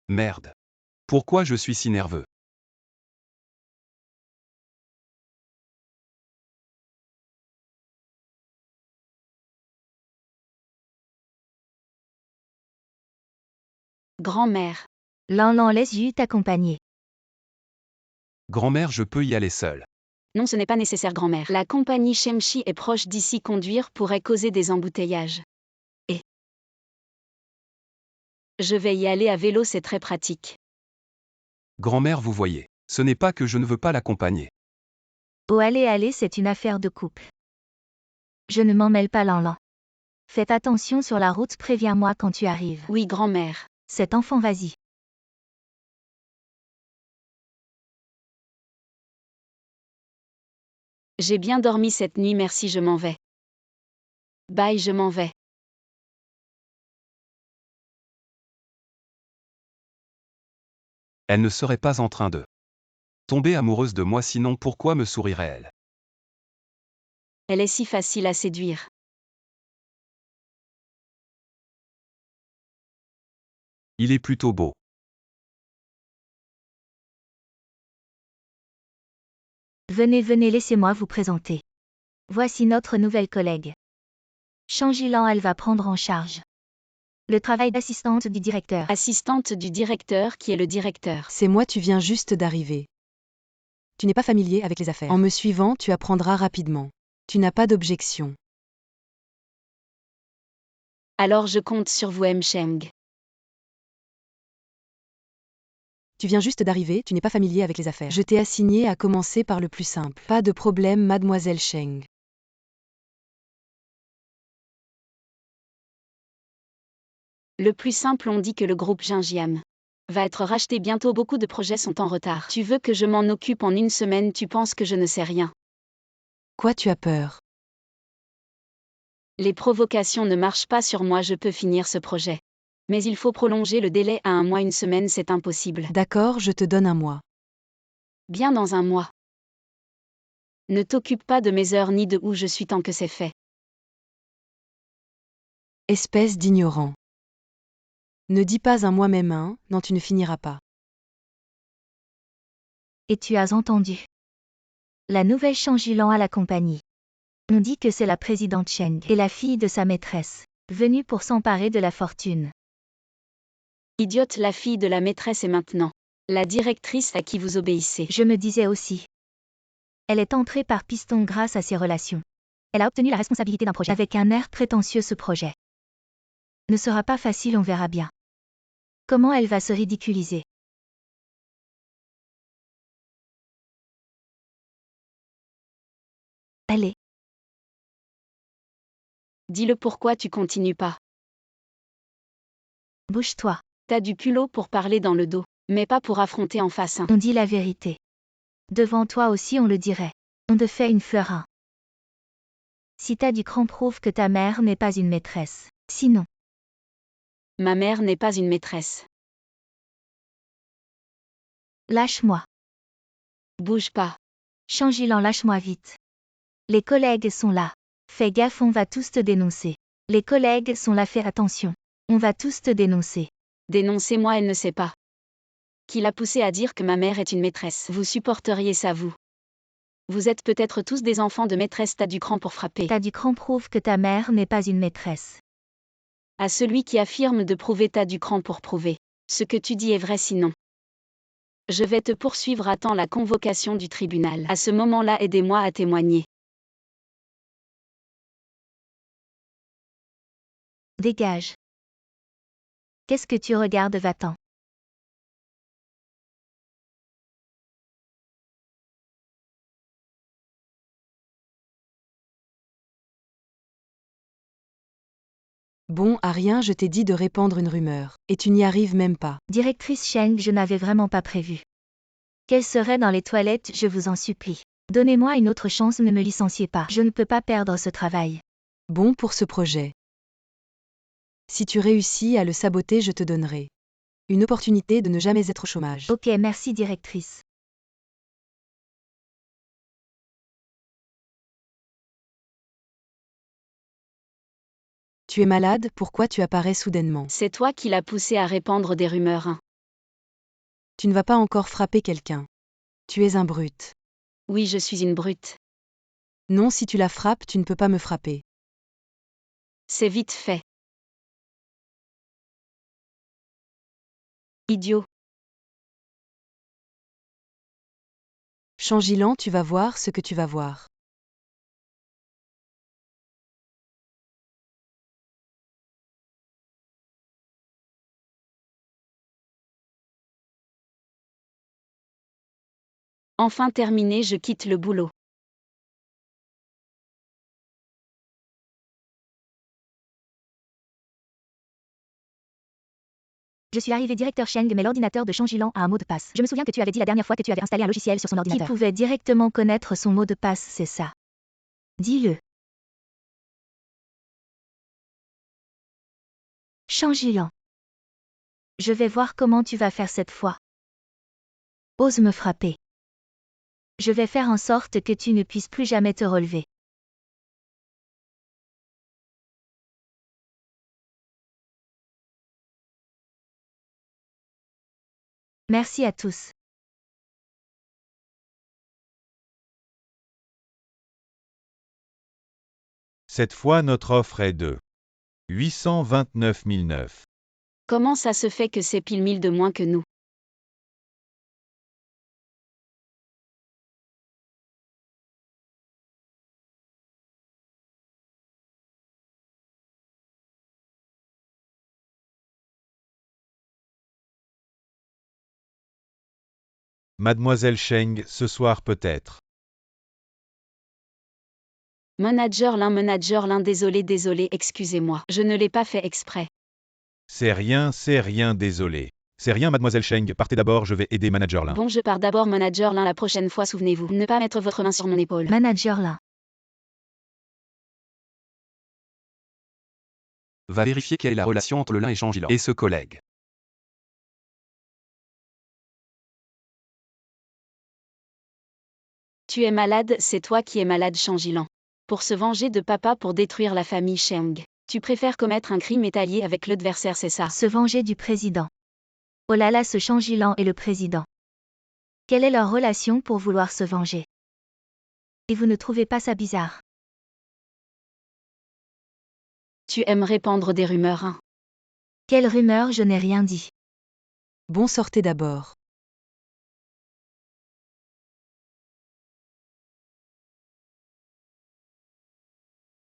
Merde. Pourquoi je suis si nerveux? Grand-mère. Lan Lan laisse Yu t'accompagner. Grand-mère, je peux y aller seule. Non, ce n'est pas nécessaire, grand-mère. La compagnie Shemshi est proche d'ici, conduire pourrait causer des embouteillages. Et je vais y aller à vélo, c'est très pratique. Grand-mère, vous voyez, ce n'est pas que je ne veux pas l'accompagner. Oh allez, c'est une affaire de couple. Je ne m'en mêle pas, Lan Lan. Faites attention sur la route, préviens-moi quand tu arrives. Oui, grand-mère. Cet enfant, vas-y. J'ai bien dormi cette nuit, merci, je m'en vais. Bye, je m'en vais. Elle ne serait pas en train de tomber amoureuse de moi, sinon pourquoi me sourirait-elle? Elle est si facile à séduire. Il est plutôt beau. Venez, laissez-moi vous présenter. Voici notre nouvelle collègue. Changilan, elle va prendre en charge le travail d'assistante du directeur. Assistante du directeur, qui est le directeur? C'est moi, tu viens juste d'arriver. Tu n'es pas familier avec les affaires. En me suivant, tu apprendras rapidement. Tu n'as pas d'objection. Alors je compte sur vous, M. Cheng. Tu viens juste d'arriver, tu n'es pas familier avec les affaires. Je t'ai assigné à commencer par le plus simple. Pas de problème, mademoiselle Cheng. Le plus simple, on dit que le groupe Jinjiam va être racheté bientôt, beaucoup de projets sont en retard. Tu veux que je m'en occupe en une semaine, tu penses que je ne sais rien? Quoi, tu as peur? Les provocations ne marchent pas sur moi, je peux finir ce projet. Mais il faut prolonger le délai à un mois, une semaine, c'est impossible. D'accord, je te donne un mois. Bien, dans un mois. Ne t'occupe pas de mes heures ni de où je suis tant que c'est fait. Espèce d'ignorant. Ne dis pas un mois même un, non, tu ne finiras pas. Et tu as entendu. La nouvelle Changilan à la compagnie. On dit que c'est la présidente Cheng et la fille de sa maîtresse, venue pour s'emparer de la fortune. Idiote, la fille de la maîtresse est maintenant la directrice à qui vous obéissez. Je me disais aussi. Elle est entrée par piston grâce à ses relations. Elle a obtenu la responsabilité d'un projet avec un air prétentieux. Ce projet ne sera pas facile, on verra bien. Comment elle va se ridiculiser. Allez. Dis-le, pourquoi tu continues pas? Bouge-toi. T'as du culot pour parler dans le dos, mais pas pour affronter en face. On dit la vérité. Devant toi aussi on le dirait. On te fait une fleur. Si t'as du cran, prouve que ta mère n'est pas une maîtresse. Sinon, Ma mère n'est pas une maîtresse. lâche-moi. Bouge pas. Changilan, lâche-moi vite. Les collègues sont là. Fais gaffe, on va tous te dénoncer. Les collègues sont là, fais attention. On va tous te dénoncer. Dénoncez-moi, elle ne sait pas. Qui l'a poussé à dire que ma mère est une maîtresse? Vous supporteriez ça, vous? Vous êtes peut-être tous des enfants de maîtresse, t'as du cran pour frapper. T'as du cran, prouve que ta mère n'est pas une maîtresse. À celui qui affirme de prouver, t'as du cran pour prouver. Ce que tu dis est vrai, sinon. Je vais te poursuivre, attends la convocation du tribunal. À ce moment-là, aidez-moi à témoigner. Dégage. Qu'est-ce que tu regardes, va-t'en. Bon, à rien, je t'ai dit de répandre une rumeur, et tu n'y arrives même pas. Directrice Cheng, je n'avais vraiment pas prévu. Qu'elle serait dans les toilettes, je vous en supplie. Donnez-moi une autre chance, ne me licenciez pas. Je ne peux pas perdre ce travail. Bon pour ce projet. Si tu réussis à le saboter, je te donnerai une opportunité de ne jamais être au chômage. Ok, merci directrice. Tu es malade, pourquoi tu apparais soudainement? C'est toi qui l'as poussé à répandre des rumeurs. Tu ne vas pas encore frapper quelqu'un. Tu es un brute. Oui, je suis une brute. Non, si tu la frappes, tu ne peux pas me frapper. C'est vite fait. Idiot. Changilan, tu vas voir ce que tu vas voir. Enfin terminé, je quitte le boulot. Je suis arrivé directeur Cheng, mais l'ordinateur de Changilan a un mot de passe. Je me souviens que tu avais dit la dernière fois que tu avais installé un logiciel sur son ordinateur. Qui pouvait directement connaître son mot de passe, c'est ça. Dis-le. Changilan. Je vais voir comment tu vas faire cette fois. Ose me frapper. Je vais faire en sorte que tu ne puisses plus jamais te relever. Merci à tous. Cette fois, notre offre est de 829 009. Comment ça se fait que c'est pile 1000 de moins que nous? Mademoiselle Cheng, ce soir peut-être. Manager l'un, désolé, excusez-moi. Je ne l'ai pas fait exprès. C'est rien, désolé. C'est rien, mademoiselle Cheng, partez d'abord, je vais aider Manager Lin. Bon, je pars d'abord, manager l'un, la prochaine fois, souvenez-vous. Ne pas mettre votre main sur mon épaule. Manager là. Va vérifier quelle est la relation entre le lin et Changilan et ce collègue. Tu es malade, c'est toi qui es malade, Changilan. Pour se venger de papa, pour détruire la famille Cheng. Tu préfères commettre un crime et t'allier avec l'adversaire, c'est ça? Se venger du président. Oh là là, ce Changilan et le président. Quelle est leur relation pour vouloir se venger? Et vous ne trouvez pas ça bizarre? Tu aimes répandre des rumeurs, hein? Quelle rumeur, je n'ai rien dit. Bon, sortez d'abord.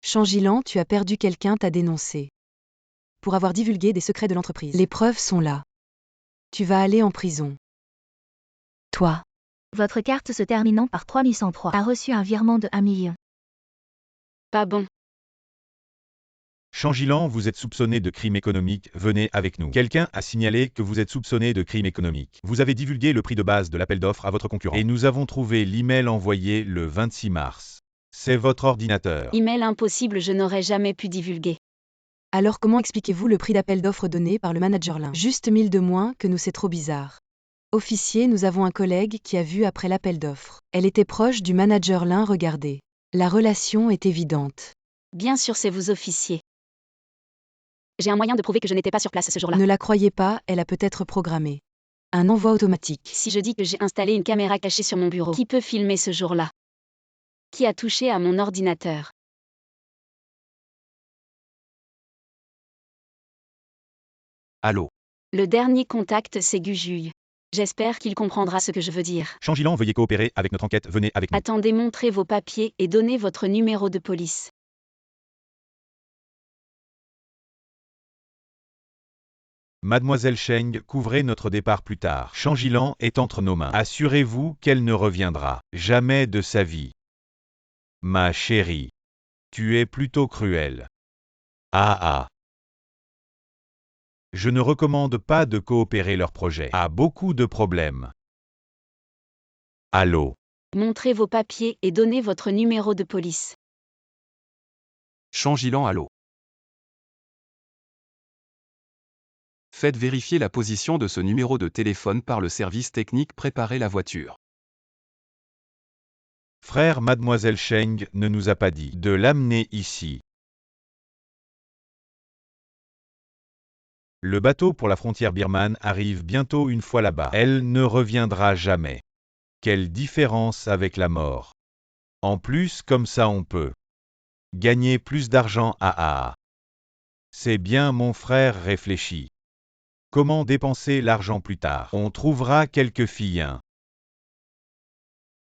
Changilan, tu as perdu, quelqu'un t'a dénoncé. Pour avoir divulgué des secrets de l'entreprise. Les preuves sont là. Tu vas aller en prison. Toi. Votre carte se terminant par 3103 a reçu un virement de 1 million. Pas bon. Changilan, vous êtes soupçonné de crime économique, venez avec nous. Quelqu'un a signalé que vous êtes soupçonné de crime économique. Vous avez divulgué le prix de base de l'appel d'offres à votre concurrent. Et nous avons trouvé l'email envoyé le 26 mars. C'est votre ordinateur. Email impossible, je n'aurais jamais pu divulguer. Alors comment expliquez-vous le prix d'appel d'offres donné par le manager Lin? Juste 1000 de moins que nous, c'est trop bizarre. Officier, nous avons un collègue qui a vu après l'appel d'offres. Elle était proche du manager Lin, regardez. La relation est évidente. Bien sûr, c'est vous, officier. J'ai un moyen de prouver que je n'étais pas sur place ce jour-là. Ne la croyez pas, elle a peut-être programmé un envoi automatique. Si je dis que j'ai installé une caméra cachée sur mon bureau, qui peut filmer ce jour-là? Qui a touché à mon ordinateur? Allô. Le dernier contact, c'est Gujuy. J'espère qu'il comprendra ce que je veux dire. Changilan, veuillez coopérer avec notre enquête, venez avec nous. Attendez, montrez vos papiers et donnez votre numéro de police. Mademoiselle Cheng, couvrez notre départ plus tard. Changilan est entre nos mains. Assurez-vous qu'elle ne reviendra jamais de sa vie. Ma chérie. Tu es plutôt cruelle. Ah ah. Je ne recommande pas de coopérer leur projet. A beaucoup de problèmes. Allô. Montrez vos papiers et donnez votre numéro de police. Changilan, allô. Faites vérifier la position de ce numéro de téléphone par le service technique. Préparez la voiture. Frère, Mademoiselle Cheng ne nous a pas dit de l'amener ici. Le bateau pour la frontière birmane arrive bientôt une fois là-bas. Elle ne reviendra jamais. Quelle différence avec la mort. En plus, comme ça on peut gagner plus d'argent. C'est bien, mon frère réfléchit. Comment dépenser l'argent plus tard? On trouvera quelques filles.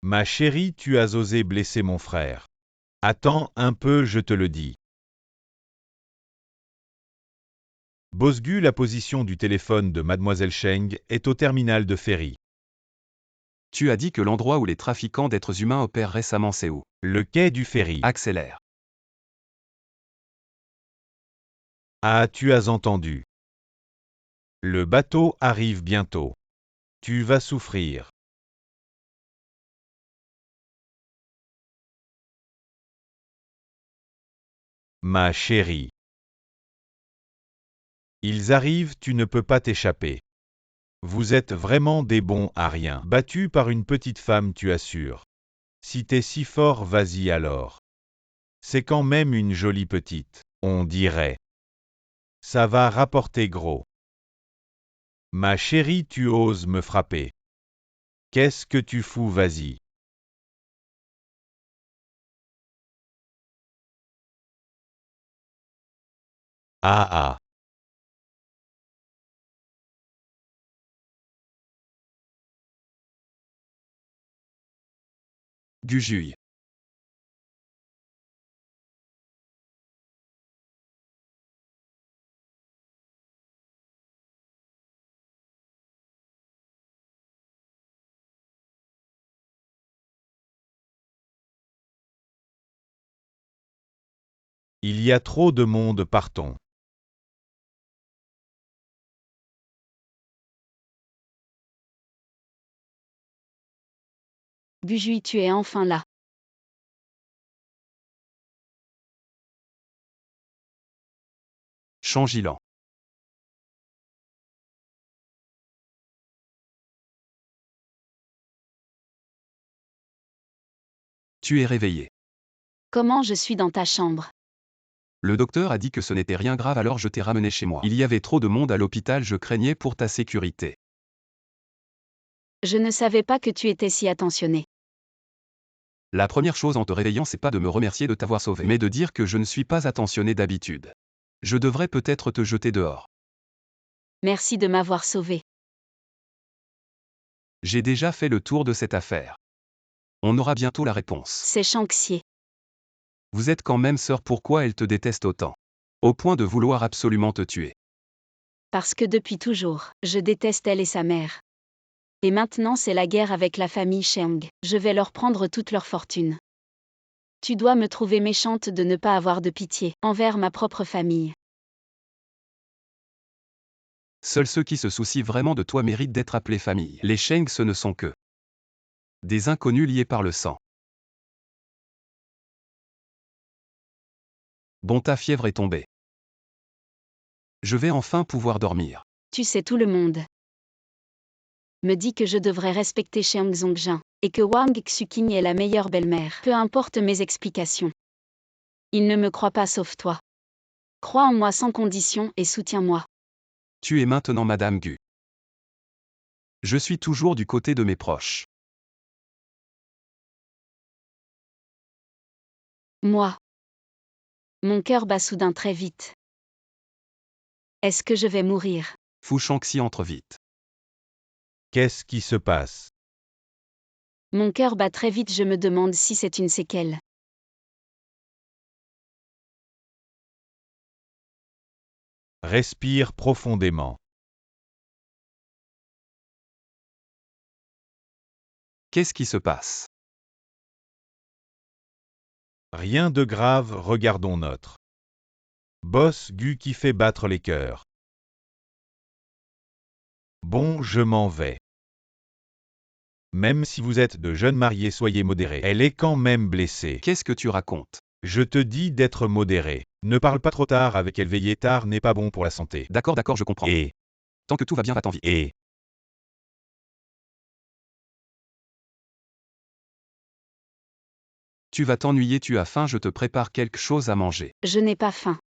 Ma chérie, tu as osé blesser mon frère. Attends un peu, je te le dis. Bosgu, la position du téléphone de Mademoiselle Cheng est au terminal de ferry. Tu as dit que l'endroit où les trafiquants d'êtres humains opèrent récemment, c'est où? Le quai du ferry. Accélère. Ah, tu as entendu. Le bateau arrive bientôt. Tu vas souffrir. Ma chérie. Ils arrivent, tu ne peux pas t'échapper. Vous êtes vraiment des bons à rien. Battu par une petite femme, tu assures. Si t'es si fort, vas-y alors. C'est quand même une jolie petite, on dirait. Ça va rapporter gros. Ma chérie, tu oses me frapper. Qu'est-ce que tu fous, vas-y. Ah ah. Gujuy. Il y a trop de monde, partons. Gujuy, tu es enfin là. Changilan. Tu es réveillé. Comment je suis dans ta chambre? Le docteur a dit que ce n'était rien grave, alors je t'ai ramené chez moi. Il y avait trop de monde à l'hôpital, je craignais pour ta sécurité. Je ne savais pas que tu étais si attentionné. La première chose en te réveillant, c'est pas de me remercier de t'avoir sauvé, mais de dire que je ne suis pas attentionné d'habitude. Je devrais peut-être te jeter dehors. Merci de m'avoir sauvé. J'ai déjà fait le tour de cette affaire. On aura bientôt la réponse. C'est Chanxier. Vous êtes quand même sœur, pourquoi elle te déteste autant? Au point de vouloir absolument te tuer. Parce que depuis toujours, je déteste elle et sa mère. Et maintenant c'est la guerre avec la famille Cheng. Je vais leur prendre toute leur fortune. Tu dois me trouver méchante de ne pas avoir de pitié envers ma propre famille. Seuls ceux qui se soucient vraiment de toi méritent d'être appelés famille. Les Sheng ce ne sont que des inconnus liés par le sang. Bon, ta fièvre est tombée. Je vais enfin pouvoir dormir. Tu sais, tout le monde me dit que je devrais respecter Cheong Zongjin, et que Wang Xuqing est la meilleure belle-mère. Peu importe mes explications. Ils ne me croient pas sauf toi. Crois en moi sans condition et soutiens-moi. Tu es maintenant Madame Gu. Je suis toujours du côté de mes proches. Moi. Mon cœur bat soudain très vite. Est-ce que je vais mourir? Fu Shangxi entre vite. Qu'est-ce qui se passe? Mon cœur bat très vite, je me demande si c'est une séquelle. Respire profondément. Qu'est-ce qui se passe? Rien de grave, regardons notre boss Gu qui fait battre les cœurs. Bon, je m'en vais. Même si vous êtes de jeunes mariés, soyez modérés. Elle est quand même blessée. Qu'est-ce que tu racontes? Je te dis d'être modéré. Ne parle pas trop tard avec elle, veiller tard n'est pas bon pour la santé. D'accord, je comprends. Et, Tant que tout va bien, va-t'en vite. Tu vas t'ennuyer, tu as faim, je te prépare quelque chose à manger. Je n'ai pas faim.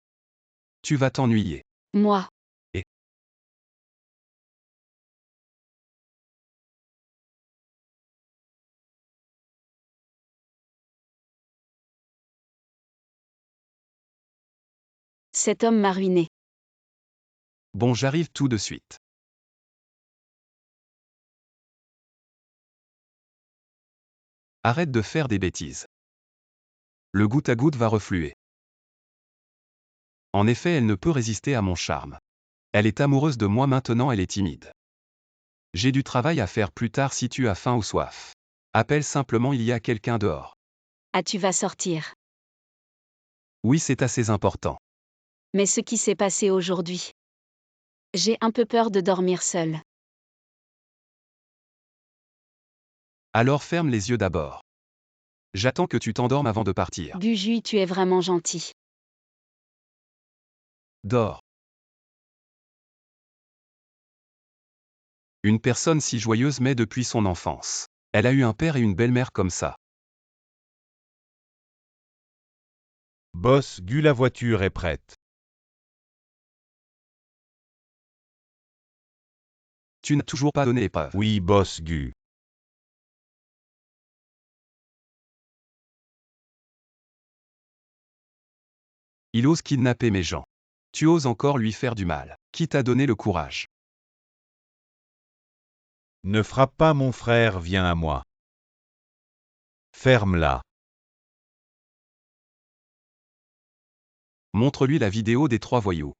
Tu vas t'ennuyer. Moi. Cet homme m'a ruiné. Bon, j'arrive tout de suite. Arrête de faire des bêtises. Le goutte à goutte va refluer. En effet, elle ne peut résister à mon charme. Elle est amoureuse de moi maintenant, elle est timide. J'ai du travail à faire plus tard si tu as faim ou soif. Appelle simplement, il y a quelqu'un dehors. Ah, tu vas sortir. Oui, c'est assez important. Mais ce qui s'est passé aujourd'hui. J'ai un peu peur de dormir seule. Alors ferme les yeux d'abord. J'attends que tu t'endormes avant de partir. Gujui, tu es vraiment gentil. Dors. Une personne si joyeuse mais depuis son enfance. Elle a eu un père et une belle-mère comme ça. boss Gu, la voiture est prête. Tu n'as toujours pas donné épreuve. Oui, boss Gu. Il ose kidnapper mes gens. Tu oses encore lui faire du mal. Qui t'a donné le courage? Ne frappe pas mon frère, viens à moi. Ferme-la. Montre-lui la vidéo des 3 voyous.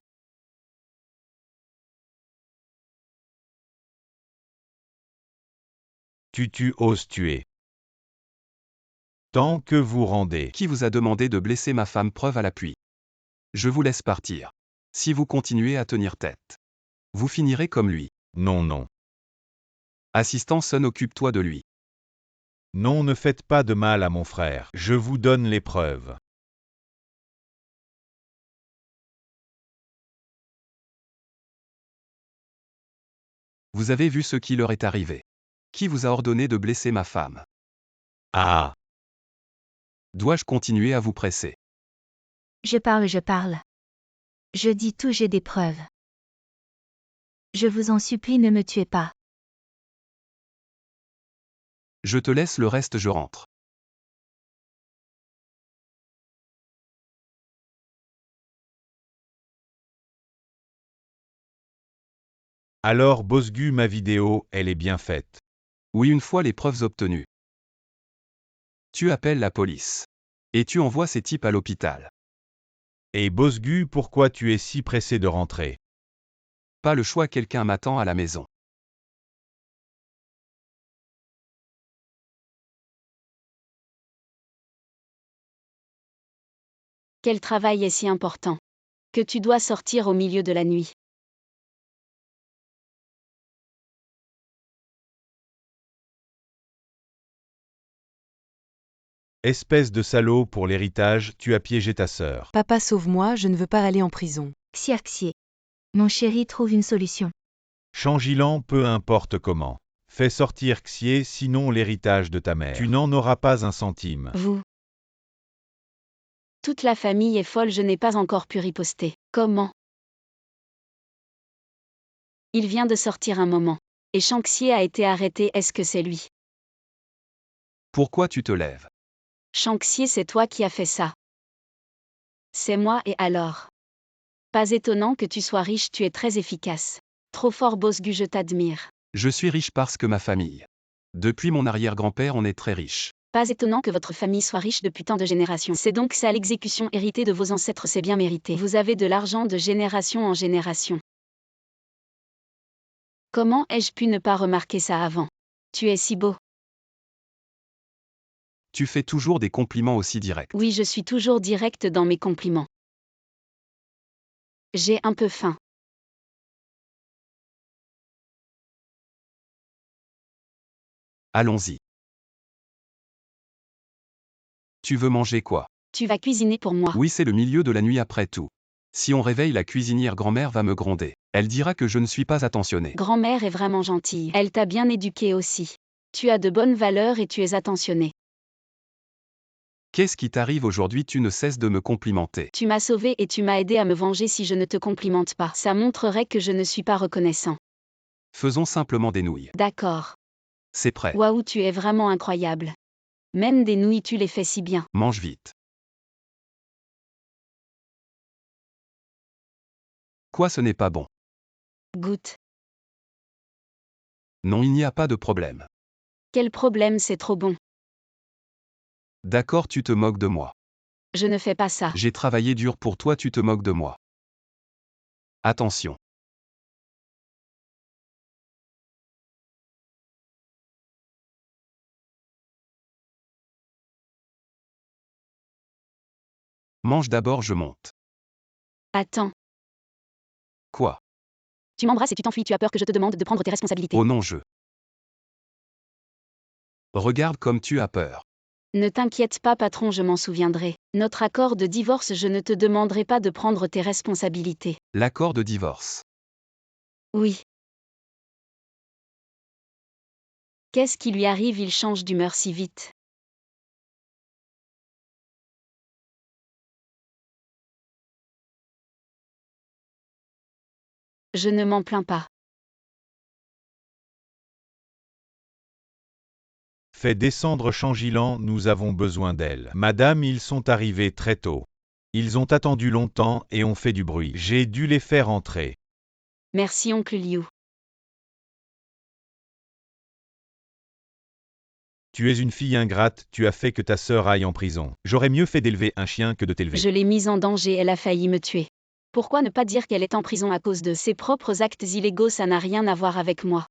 Tu oses tuer. Tant que vous rendez. Qui vous a demandé de blesser ma femme? Preuve à l'appui. Je vous laisse partir. Si vous continuez à tenir tête, vous finirez comme lui. Non, non. Assistant Sun, occupe-toi de lui. Non, ne faites pas de mal à mon frère. Je vous donne les preuves. Vous avez vu ce qui leur est arrivé. Qui vous a ordonné de blesser ma femme? Ah. Dois-je continuer à vous presser? Je parle. Je dis tout, j'ai des preuves. Je vous en supplie, ne me tuez pas. Je te laisse le reste, je rentre. Alors boss Gu, ma vidéo, elle est bien faite. Oui, une fois les preuves obtenues. Tu appelles la police. Et tu envoies ces types à l'hôpital. Et boss Gu, pourquoi tu es si pressé de rentrer? Pas le choix, quelqu'un m'attend à la maison. Quel travail est si important que tu dois sortir au milieu de la nuit. Espèce de salaud, pour l'héritage, tu as piégé ta sœur. Papa, sauve-moi, je ne veux pas aller en prison. Xiaxie. Mon chéri trouve une solution. Changilan, peu importe comment. Fais sortir Xie, sinon l'héritage de ta mère. Tu n'en auras pas un centime. Vous. Toute la famille est folle, je n'ai pas encore pu riposter. Comment? Il vient de sortir un moment. Et Shang-Xie a été arrêté, est-ce que c'est lui? Pourquoi tu te lèves? Shang-Xie, c'est toi qui as fait ça. C'est moi, et alors? Pas étonnant que tu sois riche, tu es très efficace. Trop fort, Bosgu, je t'admire. Je suis riche parce que ma famille. Depuis mon arrière-grand-père, on est très riche. Pas étonnant que votre famille soit riche depuis tant de générations. C'est donc ça l'exécution héritée de vos ancêtres, c'est bien mérité. Vous avez de l'argent de génération en génération. Comment ai-je pu ne pas remarquer ça avant? Tu es si beau. Tu fais toujours des compliments aussi directs. Oui, je suis toujours direct dans mes compliments. J'ai un peu faim. Allons-y. Tu veux manger quoi? Tu vas cuisiner pour moi. Oui, c'est le milieu de la nuit après tout. Si on réveille la cuisinière, grand-mère va me gronder. Elle dira que je ne suis pas attentionné. Grand-mère est vraiment gentille. Elle t'a bien éduqué aussi. Tu as de bonnes valeurs et tu es attentionné. Qu'est-ce qui t'arrive aujourd'hui? Tu ne cesses de me complimenter. Tu m'as sauvé et tu m'as aidé à me venger. Si je ne te complimente pas, ça montrerait que je ne suis pas reconnaissant. Faisons simplement des nouilles. D'accord. C'est prêt. Waouh, tu es vraiment incroyable. Même des nouilles, tu les fais si bien. Mange vite. Quoi, ce n'est pas bon? Goûte. Non, il n'y a pas de problème. Quel problème, c'est trop bon. D'accord, tu te moques de moi. Je ne fais pas ça. J'ai travaillé dur pour toi, tu te moques de moi. Attention. Mange d'abord, je monte. Attends. Quoi? Tu m'embrasses et tu t'enfuis, tu as peur que je te demande de prendre tes responsabilités. Oh non, je. Regarde comme tu as peur. Ne t'inquiète pas, patron, je m'en souviendrai. Notre accord de divorce, je ne te demanderai pas de prendre tes responsabilités. L'accord de divorce. Oui. Qu'est-ce qui lui arrive? Il change d'humeur si vite. Je ne m'en plains pas. Fais descendre Changilan, nous avons besoin d'elle. Madame, ils sont arrivés très tôt. Ils ont attendu longtemps et ont fait du bruit. J'ai dû les faire entrer. Merci, oncle Liu. Tu es une fille ingrate, tu as fait que ta sœur aille en prison. J'aurais mieux fait d'élever un chien que de t'élever. Je l'ai mise en danger, elle a failli me tuer. Pourquoi ne pas dire qu'elle est en prison à cause de ses propres actes illégaux? Ça n'a rien à voir avec moi.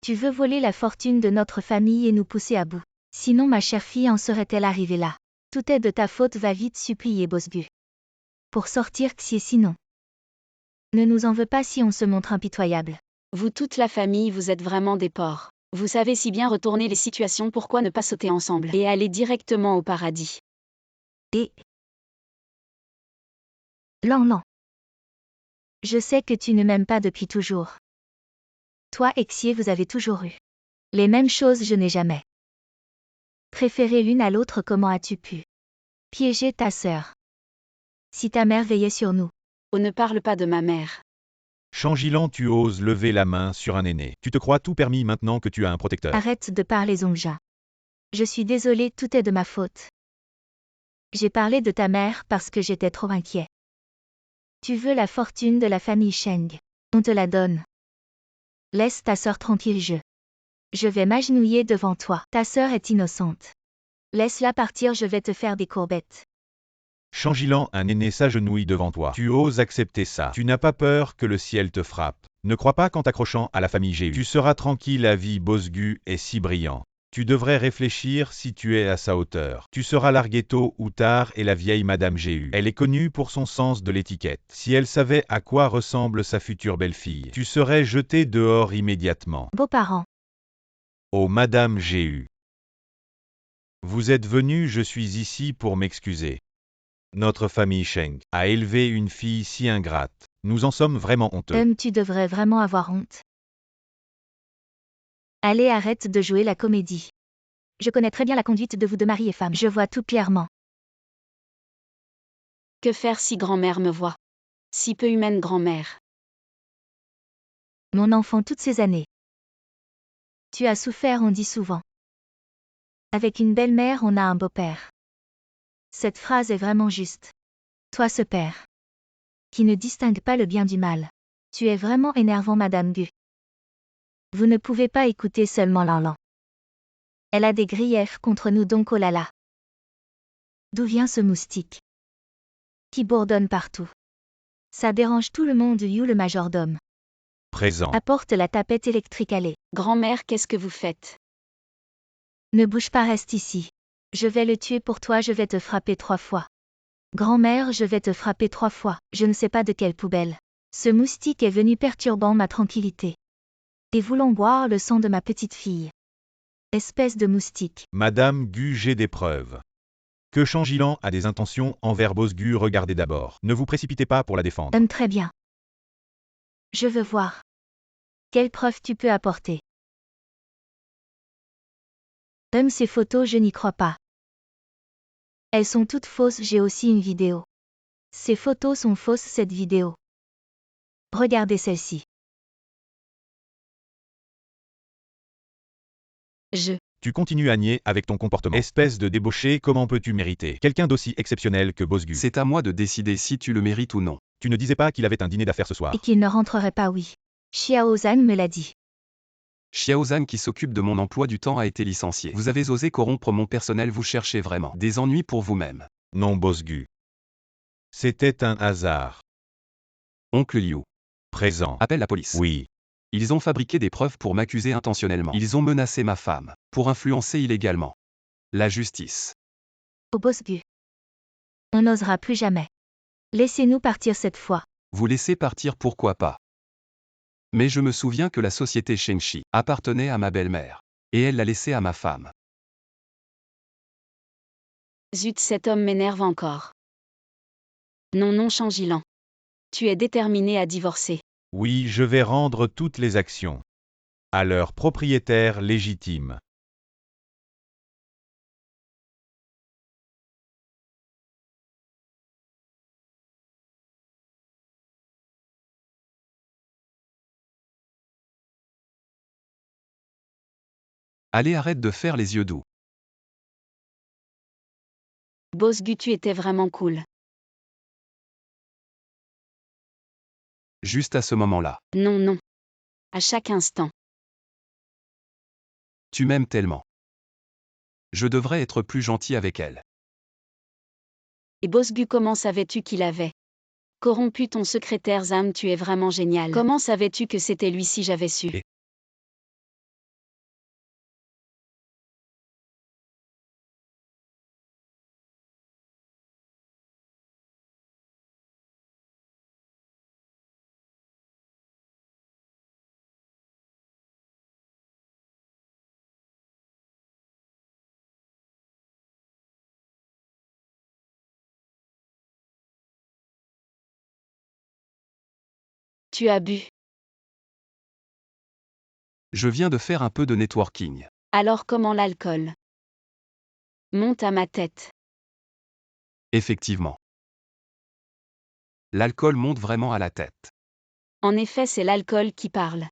Tu veux voler la fortune de notre famille et nous pousser à bout. Sinon ma chère fille en serait-elle arrivée là? Tout est de ta faute, va vite supplier Bosgu. Pour sortir Xie, sinon. Ne nous en veux pas si on se montre impitoyable. Vous, toute la famille, vous êtes vraiment des porcs. Vous savez si bien retourner les situations, pourquoi ne pas sauter ensemble et aller directement au paradis? Et... Lan. Je sais que tu ne m'aimes pas depuis toujours. Toi et Xie, vous avez toujours eu les mêmes choses, je n'ai jamais préféré l'une à l'autre. Comment as-tu pu piéger ta sœur? Si ta mère veillait sur nous. Oh, ne parle pas de ma mère. Changilan, tu oses lever la main sur un aîné. Tu te crois tout permis maintenant que tu as un protecteur. Arrête de parler, Zongja. Je suis désolée, tout est de ma faute. J'ai parlé de ta mère parce que j'étais trop inquiet. Tu veux la fortune de la famille Sheng. On te la donne. Laisse ta sœur tranquille, je vais m'agenouiller devant toi. Ta sœur est innocente. Laisse-la partir, je vais te faire des courbettes. Changilan, un aîné s'agenouille devant toi. Tu oses accepter ça. Tu n'as pas peur que le ciel te frappe. Ne crois pas qu'en t'accrochant à la famille Géu, tu seras tranquille, la vie Bosgu est si brillant. Tu devrais réfléchir si tu es à sa hauteur. Tu seras largué tôt ou tard et la vieille Madame Géhu. Elle est connue pour son sens de l'étiquette. Si elle savait à quoi ressemble sa future belle-fille, tu serais jeté dehors immédiatement. Beaux-parents. Oh Madame Géhu. Vous êtes venue, je suis ici pour m'excuser. Notre famille Sheng a élevé une fille si ingrate. Nous en sommes vraiment honteux. Tu devrais vraiment avoir honte. Allez, arrête de jouer la comédie. Je connais très bien la conduite de vous deux mari et femme. Je vois tout clairement. Que faire si grand-mère me voit? Si peu humaine grand-mère. Mon enfant, toutes ces années. Tu as souffert, on dit souvent. Avec une belle-mère, on a un beau-père. Cette phrase est vraiment juste. Toi, ce père, qui ne distingue pas le bien du mal. Tu es vraiment énervant, Madame Gu. Vous ne pouvez pas écouter seulement Lanlan. Elle a des griefs contre nous, donc oh là là. D'où vient ce moustique qui bourdonne partout? Ça dérange tout le monde, You le majordome. Présent. Apporte la tapette électrique, allez. Grand-mère, qu'est-ce que vous faites? Ne bouge pas, reste ici. Je vais le tuer pour toi, je vais te frapper 3 fois. Grand-mère, je vais te frapper 3 fois, je ne sais pas de quelle poubelle. Ce moustique est venu perturbant ma tranquillité. Et voulant boire le sang de ma petite fille. Espèce de moustique. Madame Gu, j'ai des preuves. Que Changilan a des intentions envers Bosgu, regardez d'abord. Ne vous précipitez pas pour la défendre. Très bien. Je veux voir. Quelles preuves tu peux apporter? Ces photos, je n'y crois pas. Elles sont toutes fausses, j'ai aussi une vidéo. Ces photos sont fausses, cette vidéo. Regardez celle-ci. Tu continues à nier avec ton comportement. Espèce de débauché, comment peux-tu mériter quelqu'un d'aussi exceptionnel que Bosgu? C'est à moi de décider si tu le mérites ou non. Tu ne disais pas qu'il avait un dîner d'affaires ce soir. Et qu'il ne rentrerait pas, oui. Xiao Zhan me l'a dit. Xiaozan qui s'occupe de mon emploi du temps a été licencié. Vous avez osé corrompre mon personnel, vous cherchez vraiment des ennuis pour vous-même. Non, Bosgu. C'était un hasard. Oncle Liu. Présent. Appelle la police. Oui. Ils ont fabriqué des preuves pour m'accuser intentionnellement. Ils ont menacé ma femme, pour influencer illégalement. La justice. Au Bosgu. On n'osera plus jamais. Laissez-nous partir cette fois. Vous laissez partir, pourquoi pas. Mais je me souviens que la société Shengshi appartenait à ma belle-mère. Et elle l'a laissée à ma femme. Zut, cet homme m'énerve encore. Non, Changilan. Tu es déterminé à divorcer. Oui, je vais rendre toutes les actions à leur propriétaire légitime. Allez, arrête de faire les yeux doux. Bosgu, tu étais vraiment cool. Juste à ce moment-là. Non. À chaque instant. Tu m'aimes tellement. Je devrais être plus gentil avec elle. Et Bosgu, comment savais-tu qu'il avait corrompu ton secrétaire Zam? Tu es vraiment génial. Comment savais-tu que c'était lui si j'avais su? Tu as bu. Je viens de faire un peu de networking. Alors comment l'alcool monte à ma tête? Effectivement. L'alcool monte vraiment à la tête. En effet, c'est l'alcool qui parle.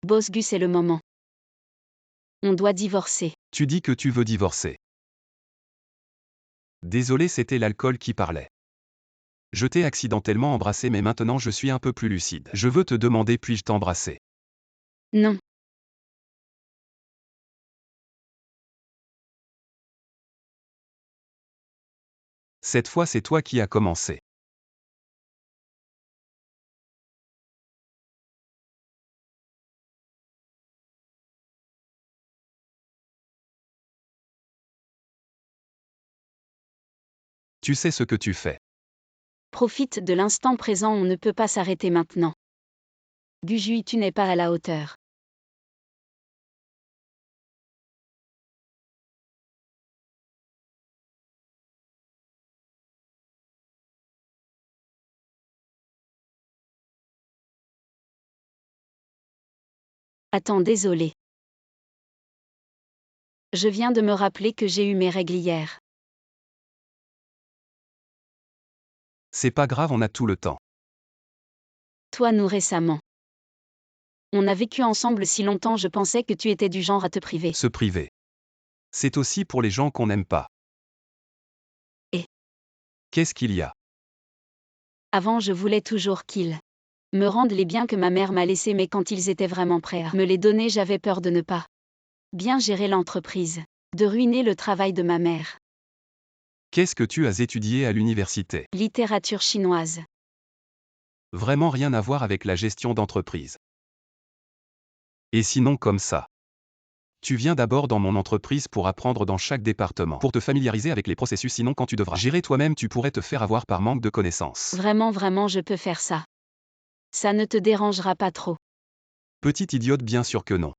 Bosgu, c'est le moment. On doit divorcer. Tu dis que tu veux divorcer. Désolé, c'était l'alcool qui parlait. Je t'ai accidentellement embrassé, mais maintenant je suis un peu plus lucide. Je veux te demander, puis-je t'embrasser? Non. Cette fois, c'est toi qui as commencé. Tu sais ce que tu fais. Profite de l'instant présent, on ne peut pas s'arrêter maintenant. Gujui, tu n'es pas à la hauteur. Attends, désolé. Je viens de me rappeler que j'ai eu mes règles hier. C'est pas grave, on a tout le temps. Toi, nous récemment. On a vécu ensemble si longtemps, je pensais que tu étais du genre à te priver. Se priver. C'est aussi pour les gens qu'on n'aime pas. Et Qu'est-ce qu'il y a? avant, je voulais toujours qu'ils me rendent les biens que ma mère m'a laissés, mais quand ils étaient vraiment prêts à me les donner, j'avais peur de ne pas bien gérer l'entreprise, de ruiner le travail de ma mère. Qu'est-ce que tu as étudié à l'université? Littérature chinoise. Vraiment rien à voir avec la gestion d'entreprise. Et sinon comme ça. Tu viens d'abord dans mon entreprise pour apprendre dans chaque département, pour te familiariser avec les processus, sinon quand tu devras gérer toi-même, tu pourrais te faire avoir par manque de connaissances. Vraiment, je peux faire ça. Ça ne te dérangera pas trop. Petite idiote, bien sûr que non.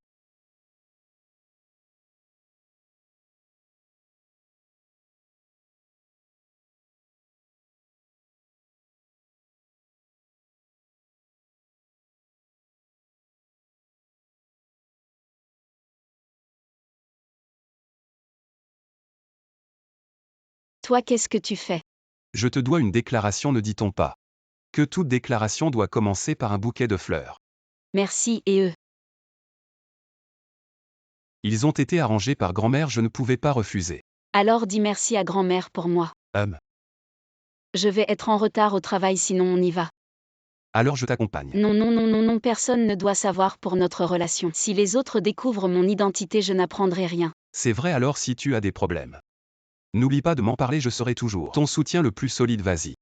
Toi, qu'est-ce que tu fais? Je te dois une déclaration, ne dit-on pas que toute déclaration doit commencer par un bouquet de fleurs? Merci, et eux? Ils ont été arrangés par grand-mère, je ne pouvais pas refuser. Alors dis merci à grand-mère pour moi. Je vais être en retard au travail, sinon on y va. Alors je t'accompagne. Non, personne ne doit savoir pour notre relation. Si les autres découvrent mon identité, je n'apprendrai rien. C'est vrai, alors si tu as des problèmes. N'oublie pas de m'en parler, je serai toujours ton soutien le plus solide, vas-y.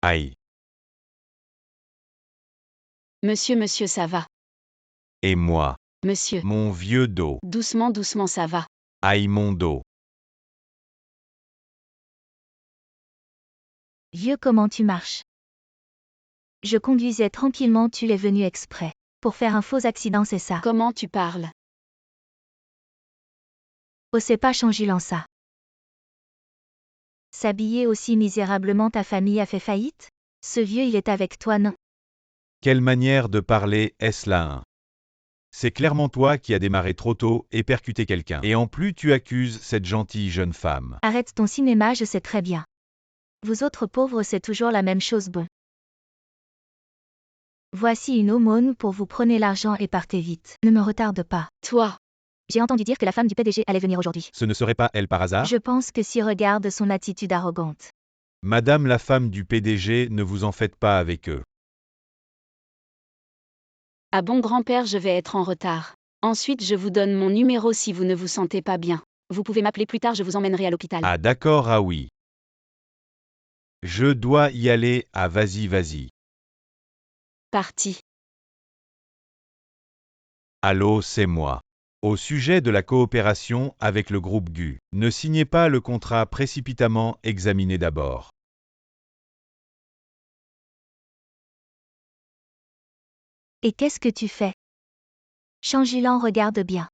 Aïe. Monsieur, ça va. Et moi, Monsieur. mon vieux dos. Doucement, ça va. Aïe mon dos. Vieux, comment tu marches? Je conduisais tranquillement, tu es venu exprès. Pour faire un faux accident, c'est ça. Comment tu parles? Oh, c'est pas Changilan ça. S'habiller aussi misérablement, ta famille a fait faillite? Ce vieux, il est avec toi, non? Quelle manière de parler, est-ce là hein? C'est clairement toi qui as démarré trop tôt et percuté quelqu'un. Et en plus tu accuses cette gentille jeune femme. Arrête ton cinéma, je sais très bien. Vous autres pauvres, c'est toujours la même chose, bon. Voici une aumône pour vous, prenez l'argent et partez vite. Ne me retarde pas. Toi. J'ai entendu dire que la femme du PDG allait venir aujourd'hui. Ce ne serait pas elle par hasard? Je pense que si regarde son attitude arrogante. Madame la femme du PDG, ne vous en faites pas avec eux. Ah bon, grand-père, je vais être en retard. Ensuite, je vous donne mon numéro si vous ne vous sentez pas bien. Vous pouvez m'appeler plus tard, je vous emmènerai à l'hôpital. Ah d'accord, ah oui. Je dois y aller, ah vas-y. Parti. Allô, c'est moi. Au sujet de la coopération avec le groupe GU, ne signez pas le contrat précipitamment, examinez d'abord. Et qu'est-ce que tu fais? Changilan, regarde bien.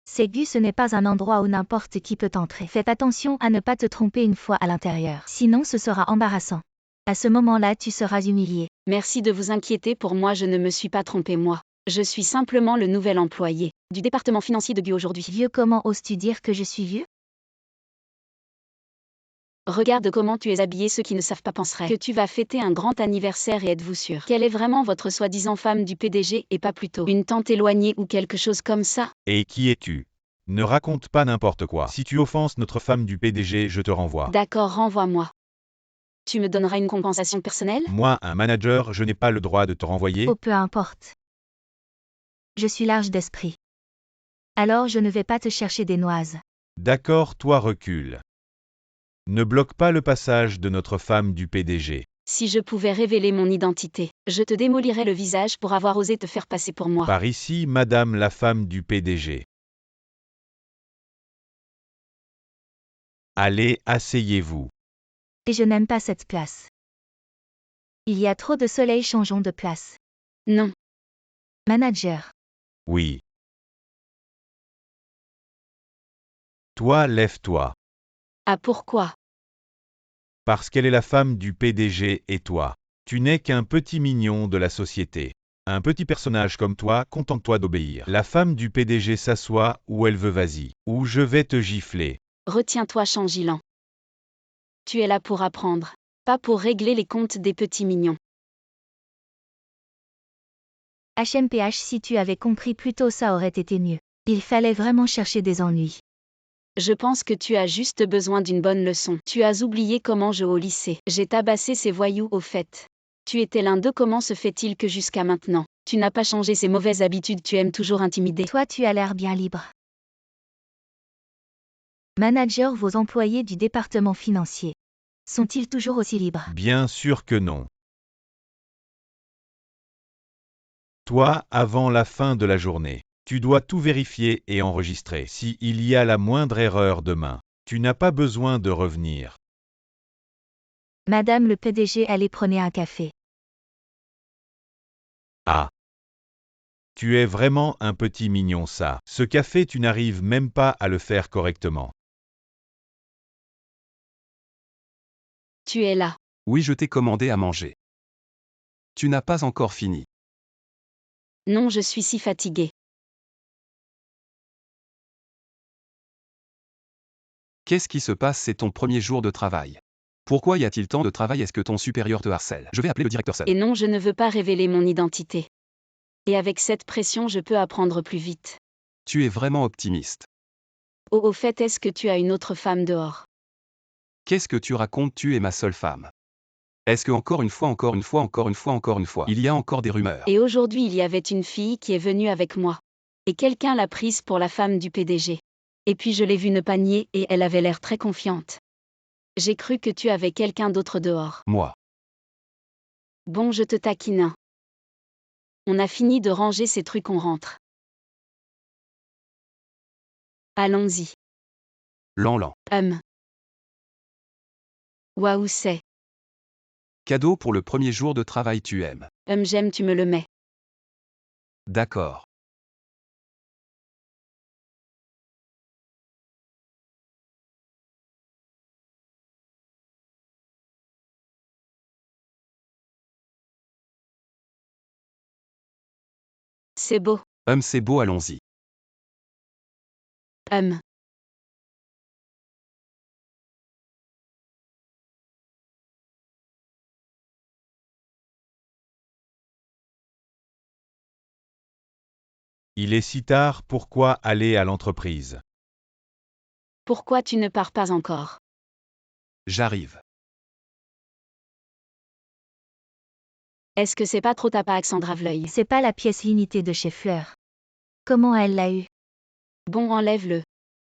Ségu, ce n'est pas un endroit où n'importe qui peut entrer. Fais attention à ne pas te tromper une fois à l'intérieur. Sinon ce sera embarrassant. À ce moment-là, tu seras humilié. Merci de vous inquiéter pour moi, je ne me suis pas trompé moi. Je suis simplement le nouvel employé du département financier de GU aujourd'hui. Vieux, comment oses-tu dire que je suis vieux? Regarde comment tu es habillé, ceux qui ne savent pas penseraient que tu vas fêter un grand anniversaire, et êtes-vous sûr qu'elle est vraiment votre soi-disant femme du PDG et pas plutôt une tante éloignée ou quelque chose comme ça? Et qui es-tu? Ne raconte pas n'importe quoi. Si tu offenses notre femme du PDG, je te renvoie. D'accord, renvoie-moi. Tu me donneras une compensation personnelle? Moi, un manager, je n'ai pas le droit de te renvoyer. Oh, peu importe. Je suis large d'esprit. Alors je ne vais pas te chercher des noises. D'accord, toi recule. Ne bloque pas le passage de notre femme du PDG. Si je pouvais révéler mon identité, je te démolirais le visage pour avoir osé te faire passer pour moi. Par ici, madame la femme du PDG. Allez, asseyez-vous. Et je n'aime pas cette place. Il y a trop de soleil, changeons de place. Non. Manager. Oui. Toi, lève-toi. Ah, pourquoi? Parce qu'elle est la femme du PDG et toi. Tu n'es qu'un petit mignon de la société. Un petit personnage comme toi, contente-toi d'obéir. La femme du PDG s'assoit où elle veut, vas-y. Ou je vais te gifler. Retiens-toi, Changilan. Tu es là pour apprendre, pas pour régler les comptes des petits mignons. HMPH, si tu avais compris plus tôt, ça aurait été mieux. Il fallait vraiment chercher des ennuis. Je pense que tu as juste besoin d'une bonne leçon. Tu as oublié comment je au lycée. J'ai tabassé ces voyous au fait. Tu étais l'un d'eux, comment se fait-il que jusqu'à maintenant, tu n'as pas changé ces mauvaises habitudes, tu aimes toujours intimider. Toi, tu as l'air bien libre. Manager, vos employés du département financier. Sont-ils toujours aussi libres? Bien sûr que non. Toi, avant la fin de la journée, tu dois tout vérifier et enregistrer. Si il y a la moindre erreur demain, tu n'as pas besoin de revenir. Madame le PDG, allez prenez un café. Ah. Tu es vraiment un petit mignon ça. Ce café, tu n'arrives même pas à le faire correctement. Tu es là. Oui, je t'ai commandé à manger. Tu n'as pas encore fini. Non, je suis si fatiguée. Qu'est-ce qui se passe? C'est ton premier jour de travail. Pourquoi y a-t-il tant de travail? Est-ce que ton supérieur te harcèle? Je vais appeler le directeur Sun. Et non, je ne veux pas révéler mon identité. Et avec cette pression, je peux apprendre plus vite. Tu es vraiment optimiste. Oh, au fait, est-ce que tu as une autre femme dehors? Qu'est-ce que tu racontes? Tu es ma seule femme. Est-ce que encore une fois, il y a encore des rumeurs? Et aujourd'hui, il y avait une fille qui est venue avec moi. Et quelqu'un l'a prise pour la femme du PDG. Et puis je l'ai vue ne pas nier et elle avait l'air très confiante. J'ai cru que tu avais quelqu'un d'autre dehors. Moi. Bon, je te taquine. On a fini de ranger ces trucs, on rentre. Allons-y. Lan. Waouh, c'est. Cadeau pour le premier jour de travail, tu aimes. J'aime, tu me le mets. D'accord. C'est beau. C'est beau, allons-y. Il est si tard, pourquoi aller à l'entreprise? Pourquoi tu ne pars pas encore? J'arrive. Est-ce que c'est pas trop ta Alexandra Vleuil? C'est pas la pièce limitée de chez Fleur. Comment elle l'a eu? Bon, enlève-le.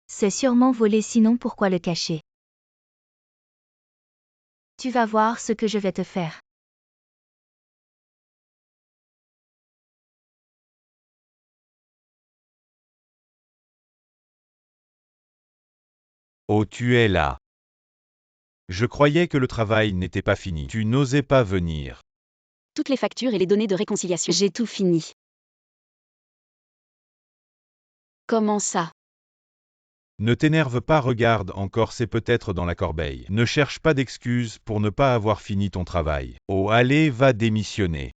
C'est sûrement volé, sinon pourquoi le cacher? Tu vas voir ce que je vais te faire. Oh, tu es là. Je croyais que le travail n'était pas fini. Tu n'osais pas venir. Toutes les factures et les données de réconciliation. J'ai tout fini. Comment ça? Ne t'énerve pas, regarde encore, c'est peut-être dans la corbeille. Ne cherche pas d'excuses pour ne pas avoir fini ton travail. Oh, allez, va démissionner.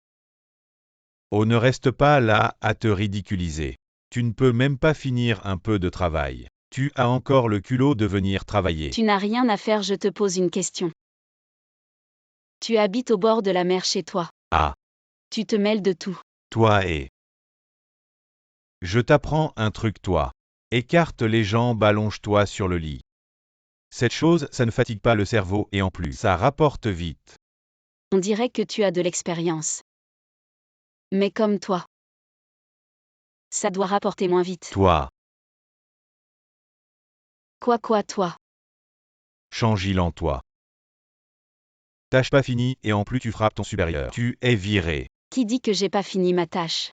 Oh, ne reste pas là à te ridiculiser. Tu ne peux même pas finir un peu de travail. Tu as encore le culot de venir travailler. Tu n'as rien à faire, je te pose une question. Tu habites au bord de la mer chez toi. Ah. Tu te mêles de tout. Toi et... Je t'apprends un truc, toi. Écarte les jambes, allonge-toi sur le lit. Cette chose, ça ne fatigue pas le cerveau et en plus, ça rapporte vite. On dirait que tu as de l'expérience. Mais comme toi. Ça doit rapporter moins vite. Toi. Quoi, toi? Changilan, toi. Tâche pas finie et en plus tu frappes ton supérieur. Tu es viré. Qui dit que j'ai pas fini ma tâche?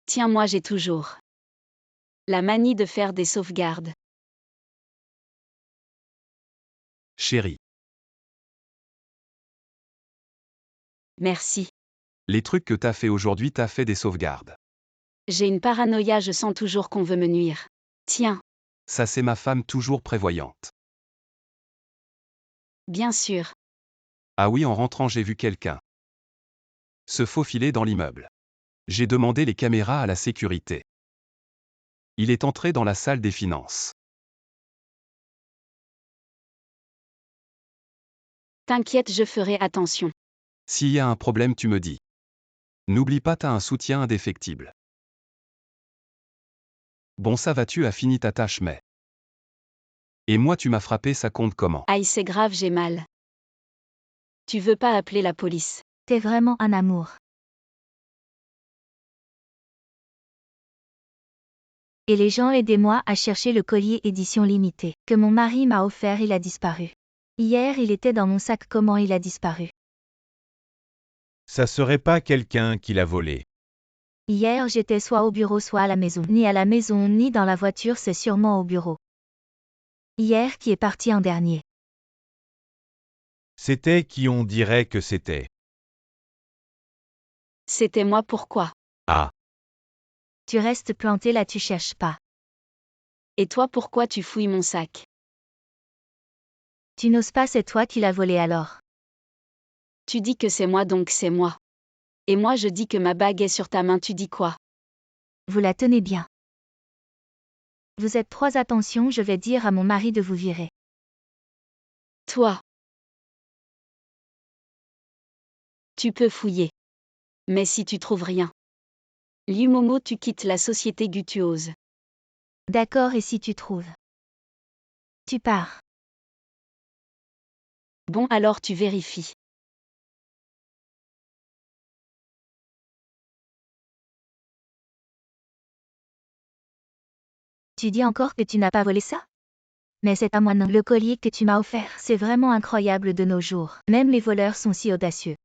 Tiens, moi j'ai toujours la manie de faire des sauvegardes. Chérie, Merci. les trucs que t'as fait aujourd'hui t'as fait des sauvegardes. J'ai une paranoïa, je sens toujours qu'on veut me nuire. Tiens, Ça c'est ma femme toujours prévoyante. bien sûr. Ah oui, en rentrant j'ai vu quelqu'un se faufiler dans l'immeuble. J'ai demandé les caméras à la sécurité. Il est entré dans la salle des finances. T'inquiète, je ferai attention. S'il y a un problème, tu me dis. N'oublie pas, t'as un soutien indéfectible. Bon, ça va, tu as fini ta tâche, mais. Et moi, tu m'as frappé, ça compte comment? Aïe, c'est grave, j'ai mal. Tu veux pas appeler la police? T'es vraiment un amour. Et les gens, aidez-moi à chercher le collier édition limitée que mon mari m'a offert, il a disparu. Hier, il était dans mon sac, comment il a disparu? Ça serait pas quelqu'un qui l'a volé. Hier, j'étais soit au bureau, soit à la maison. Ni à la maison, ni dans la voiture, c'est sûrement au bureau. Hier, qui est parti en dernier? C'était qui on dirait que c'était. C'était moi, pourquoi? Ah, Tu restes planté là, tu cherches pas. Et toi, pourquoi tu fouilles mon sac? Tu n'oses pas, c'est toi qui l'as volé alors. Tu dis que c'est moi, donc c'est moi. Et moi je dis que ma bague est sur ta main, tu dis quoi? Vous la tenez bien. Vous êtes trois, attention, je vais dire à mon mari de vous virer. Toi. Tu peux fouiller. Mais si tu trouves rien. Liu-Momo, tu quittes la société Gutuose. D'accord, et si tu trouves? Tu pars. Bon, alors tu vérifies. Tu dis encore que tu n'as pas volé ça? Mais c'est à moi, non. Le collier que tu m'as offert, c'est vraiment incroyable de nos jours. Même les voleurs sont si audacieux.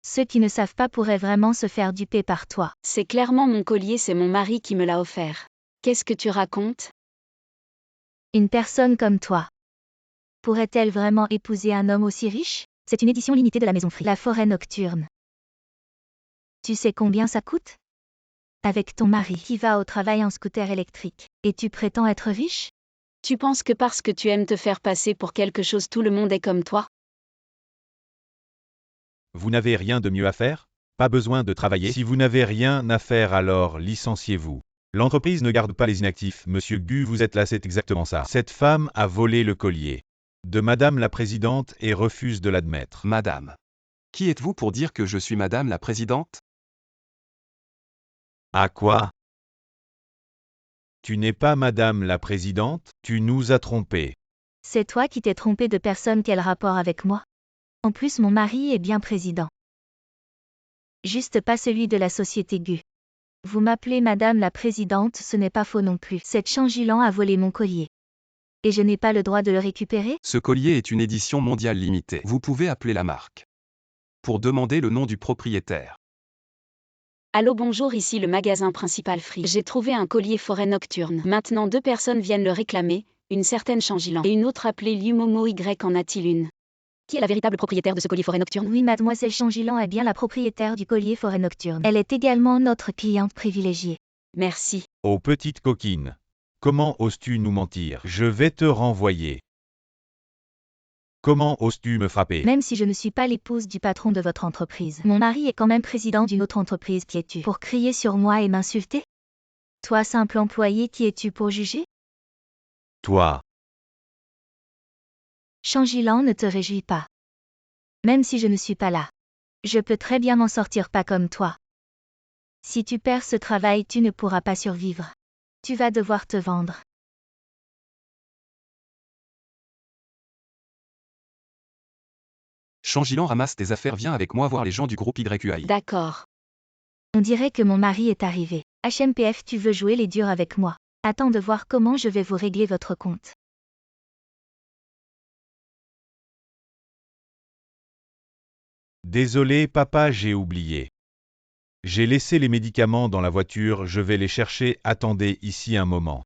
Ceux qui ne savent pas pourraient vraiment se faire duper par toi. C'est clairement mon collier, c'est mon mari qui me l'a offert. Qu'est-ce que tu racontes? Une personne comme toi pourrait-elle vraiment épouser un homme aussi riche? C'est une édition limitée de la Maison Free. La forêt nocturne. Tu sais combien ça coûte? Avec ton mari qui va au travail en scooter électrique. Et tu prétends être riche? Tu penses que parce que tu aimes te faire passer pour quelque chose, tout le monde est comme toi? vous n'avez rien de mieux à faire? Pas besoin de travailler? Si vous n'avez rien à faire, alors licenciez-vous. L'entreprise ne garde pas les inactifs, monsieur Gu, vous êtes là, c'est exactement ça. Cette femme a volé le collier de Madame la Présidente et refuse de l'admettre. Madame. Qui êtes-vous pour dire que je suis Madame la Présidente? À quoi? Tu n'es pas Madame la Présidente, tu nous as trompés. C'est toi qui t'es trompé de personne, quel rapport avec moi? En plus, mon mari est bien président. Juste pas celui de la société Gu. Vous m'appelez Madame la Présidente, ce n'est pas faux non plus. Cette Changilan a volé mon collier. Et je n'ai pas le droit de le récupérer? Ce collier est une édition mondiale limitée. Vous pouvez appeler la marque pour demander le nom du propriétaire. Allô, bonjour, ici le magasin principal Free. J'ai trouvé un collier forêt nocturne. Maintenant 2 personnes viennent le réclamer, une certaine Changilan et une autre appelée Liu-Momo, Y en a-t-il une? Qui est la véritable propriétaire de ce collier forêt nocturne? Oui, mademoiselle Changilan est bien la propriétaire du collier forêt nocturne. Elle est également notre cliente privilégiée. Merci. Oh petite coquine. Comment oses-tu nous mentir? Je vais te renvoyer. Comment oses-tu me frapper? Même si je ne suis pas l'épouse du patron de votre entreprise, mon mari est quand même président d'une autre entreprise. Qui es-tu pour crier sur moi et m'insulter? Toi, simple employé, qui es-tu pour juger? Toi. Changilan, ne te réjouis pas. Même si je ne suis pas là. Je peux très bien m'en sortir, pas comme toi. Si tu perds ce travail, tu ne pourras pas survivre. Tu vas devoir te vendre. Changilan ramasse tes affaires, viens avec moi voir les gens du groupe YQI. D'accord. On dirait que mon mari est arrivé. HMPF, tu veux jouer les durs avec moi? Attends de voir comment je vais vous régler votre compte. Désolé papa, j'ai oublié. J'ai laissé les médicaments dans la voiture, je vais les chercher, attendez ici un moment.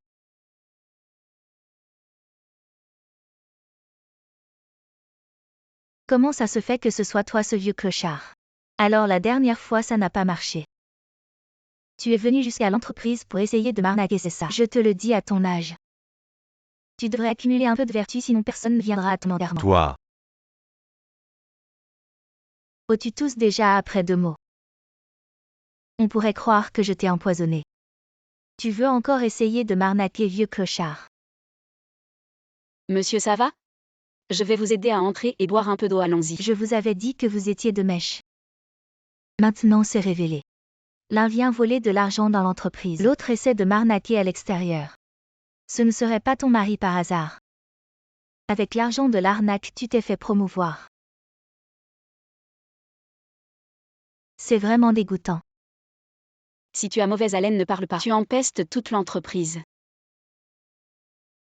Comment ça se fait que ce soit toi ce vieux clochard? Alors la dernière fois ça n'a pas marché. Tu es venu jusqu'à l'entreprise pour essayer de m'arnaquer, c'est ça? Je te le dis à ton âge. Tu devrais accumuler un peu de vertu sinon personne ne viendra à ton enterrement. Toi. Oh, tu tousses déjà après 2 mots. On pourrait croire que je t'ai empoisonné. Tu veux encore essayer de m'arnaquer, vieux clochard? Monsieur, ça va? Je vais vous aider à entrer et boire un peu d'eau, allons-y. Je vous avais dit que vous étiez de mèche. Maintenant c'est révélé. L'un vient voler de l'argent dans l'entreprise. L'autre essaie de m'arnaquer à l'extérieur. Ce ne serait pas ton mari par hasard. Avec l'argent de l'arnaque, tu t'es fait promouvoir. C'est vraiment dégoûtant. Si tu as mauvaise haleine, ne parle pas. Tu empestes toute l'entreprise.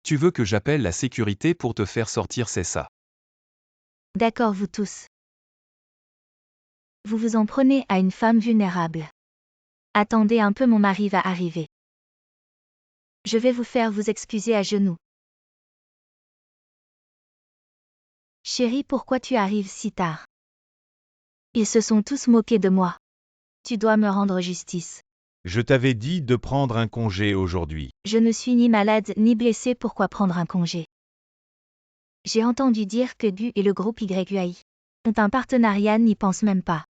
Tu veux que j'appelle la sécurité pour te faire sortir, c'est ça? D'accord, vous tous. Vous vous en prenez à une femme vulnérable. Attendez un peu, mon mari va arriver. Je vais vous faire vous excuser à genoux. Chérie, pourquoi tu arrives si tard? Ils se sont tous moqués de moi. Tu dois me rendre justice. Je t'avais dit de prendre un congé aujourd'hui. Je ne suis ni malade ni blessée, pourquoi prendre un congé? J'ai entendu dire que Gu et le groupe YUAI ont un partenariat, n'y pense même pas.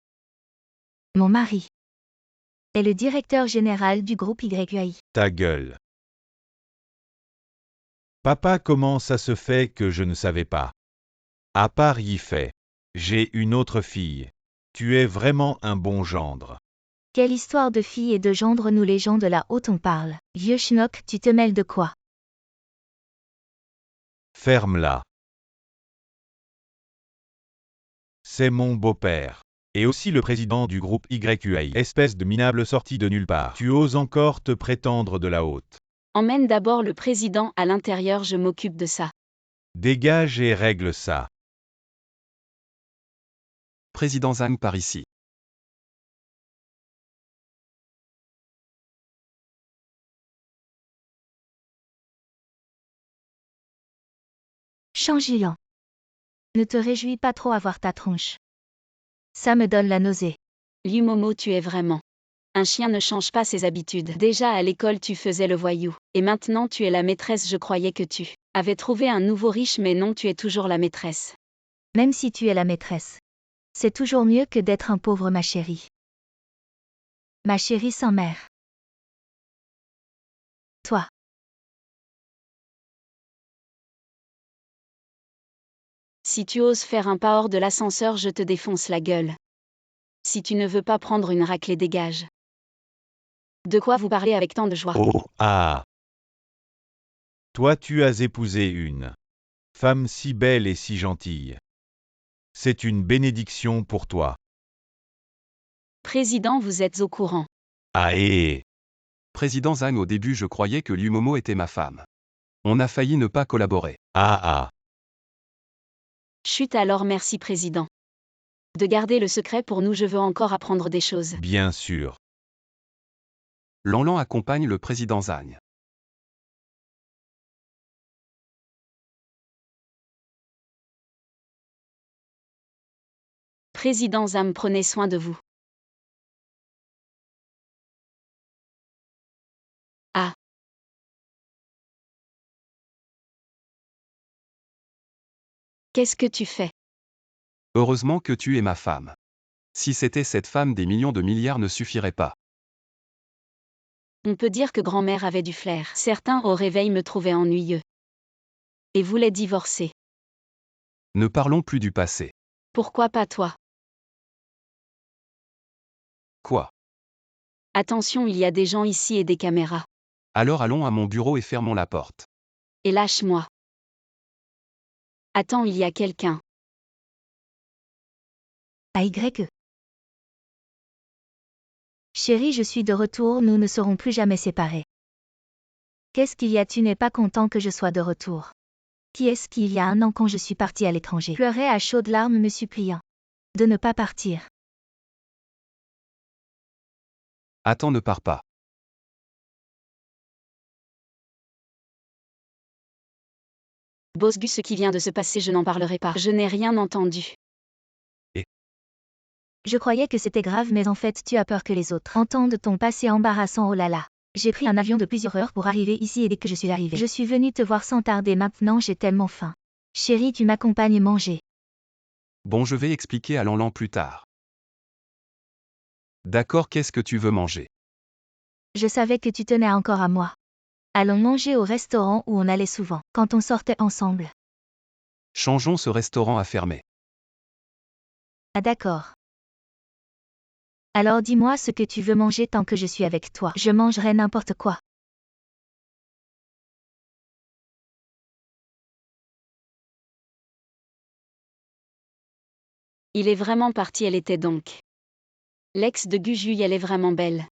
Mon mari est le directeur général du groupe YUAI. Ta gueule. Papa, comment ça se fait que je ne savais pas? À part y fait. J'ai une autre fille. Tu es vraiment un bon gendre. Quelle histoire de fille et de gendre, nous les gens de la haute on parle. Vieux schnock, tu te mêles de quoi? Ferme-la. C'est mon beau-père. Et aussi le président du groupe YUAI. Espèce de minable sortie de nulle part. Tu oses encore te prétendre de la haute. Emmène d'abord le président à l'intérieur, je m'occupe de ça. Dégage et règle ça. Président Zhang par ici. Changeant. Ne te réjouis pas trop à voir ta tronche. Ça me donne la nausée. Liu Momo, tu es vraiment. Un chien ne change pas ses habitudes. Déjà à l'école tu faisais le voyou. Et maintenant tu es la maîtresse, je croyais que tu avais trouvé un nouveau riche, mais non, tu es toujours la maîtresse. Même si tu es la maîtresse. C'est toujours mieux que d'être un pauvre, ma chérie. Ma chérie sans mère. Toi. Si tu oses faire un pas hors de l'ascenseur, je te défonce la gueule. Si tu ne veux pas prendre une raclée, dégage. De quoi vous parlez avec tant de joie? Oh, ah. Toi, tu as épousé une femme si belle et si gentille. C'est une bénédiction pour toi. Président, vous êtes au courant. Ah et Président Zhang, au début je croyais que Liu Momo était ma femme. On a failli ne pas collaborer. ah. Chut, alors merci président. De garder le secret pour nous, je veux encore apprendre des choses. Bien sûr. Lanlan accompagne le président Zhang. Président Zam, prenez soin de vous. Ah. Qu'est-ce que tu fais? Heureusement que tu es ma femme. Si c'était cette femme, des millions de milliards ne suffiraient pas. On peut dire que grand-mère avait du flair. Certains au réveil me trouvaient ennuyeux. Et voulaient divorcer. Ne parlons plus du passé. Pourquoi pas toi? Quoi? Attention, il y a des gens ici et des caméras. Alors allons à mon bureau et fermons la porte. Et lâche-moi. Attends, il y a quelqu'un. À Y. Chérie, je suis de retour, nous ne serons plus jamais séparés. Qu'est-ce qu'il y a, tu n'es pas content que je sois de retour? Qui est-ce qui, il y a 1 an quand je suis partie à l'étranger, pleurait à chaudes larmes me suppliant de ne pas partir? Attends, ne pars pas. Bosgu, ce qui vient de se passer, je n'en parlerai pas. Je n'ai rien entendu. Je croyais que c'était grave mais en fait tu as peur que les autres entendent ton passé embarrassant, oh là là. J'ai pris un avion de plusieurs heures pour arriver ici et dès que je suis arrivée, je suis venue te voir sans tarder, maintenant j'ai tellement faim. Chérie, tu m'accompagnes manger. Bon, je vais expliquer à Lanlan plus tard. D'accord, qu'est-ce que tu veux manger? Je savais que tu tenais encore à moi. Allons manger au restaurant où on allait souvent, quand on sortait ensemble. Changeons, ce restaurant a fermé. Ah d'accord. Alors dis-moi ce que tu veux manger tant que je suis avec toi. Je mangerai n'importe quoi. Il est vraiment parti, elle était donc. L'ex de Gujuy, elle est vraiment belle.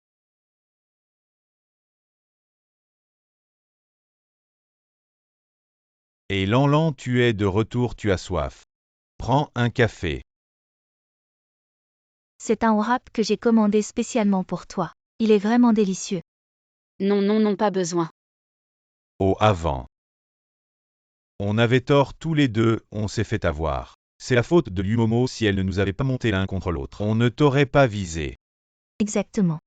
Et Lanlan, tu es de retour, tu as soif. Prends un café. C'est un wrap que j'ai commandé spécialement pour toi. Il est vraiment délicieux. Non, non, non, pas besoin. Oh, avant. On avait tort tous les deux, on s'est fait avoir. C'est la faute de Yumomo si elle ne nous avait pas monté l'un contre l'autre. On ne t'aurait pas visé. Exactement.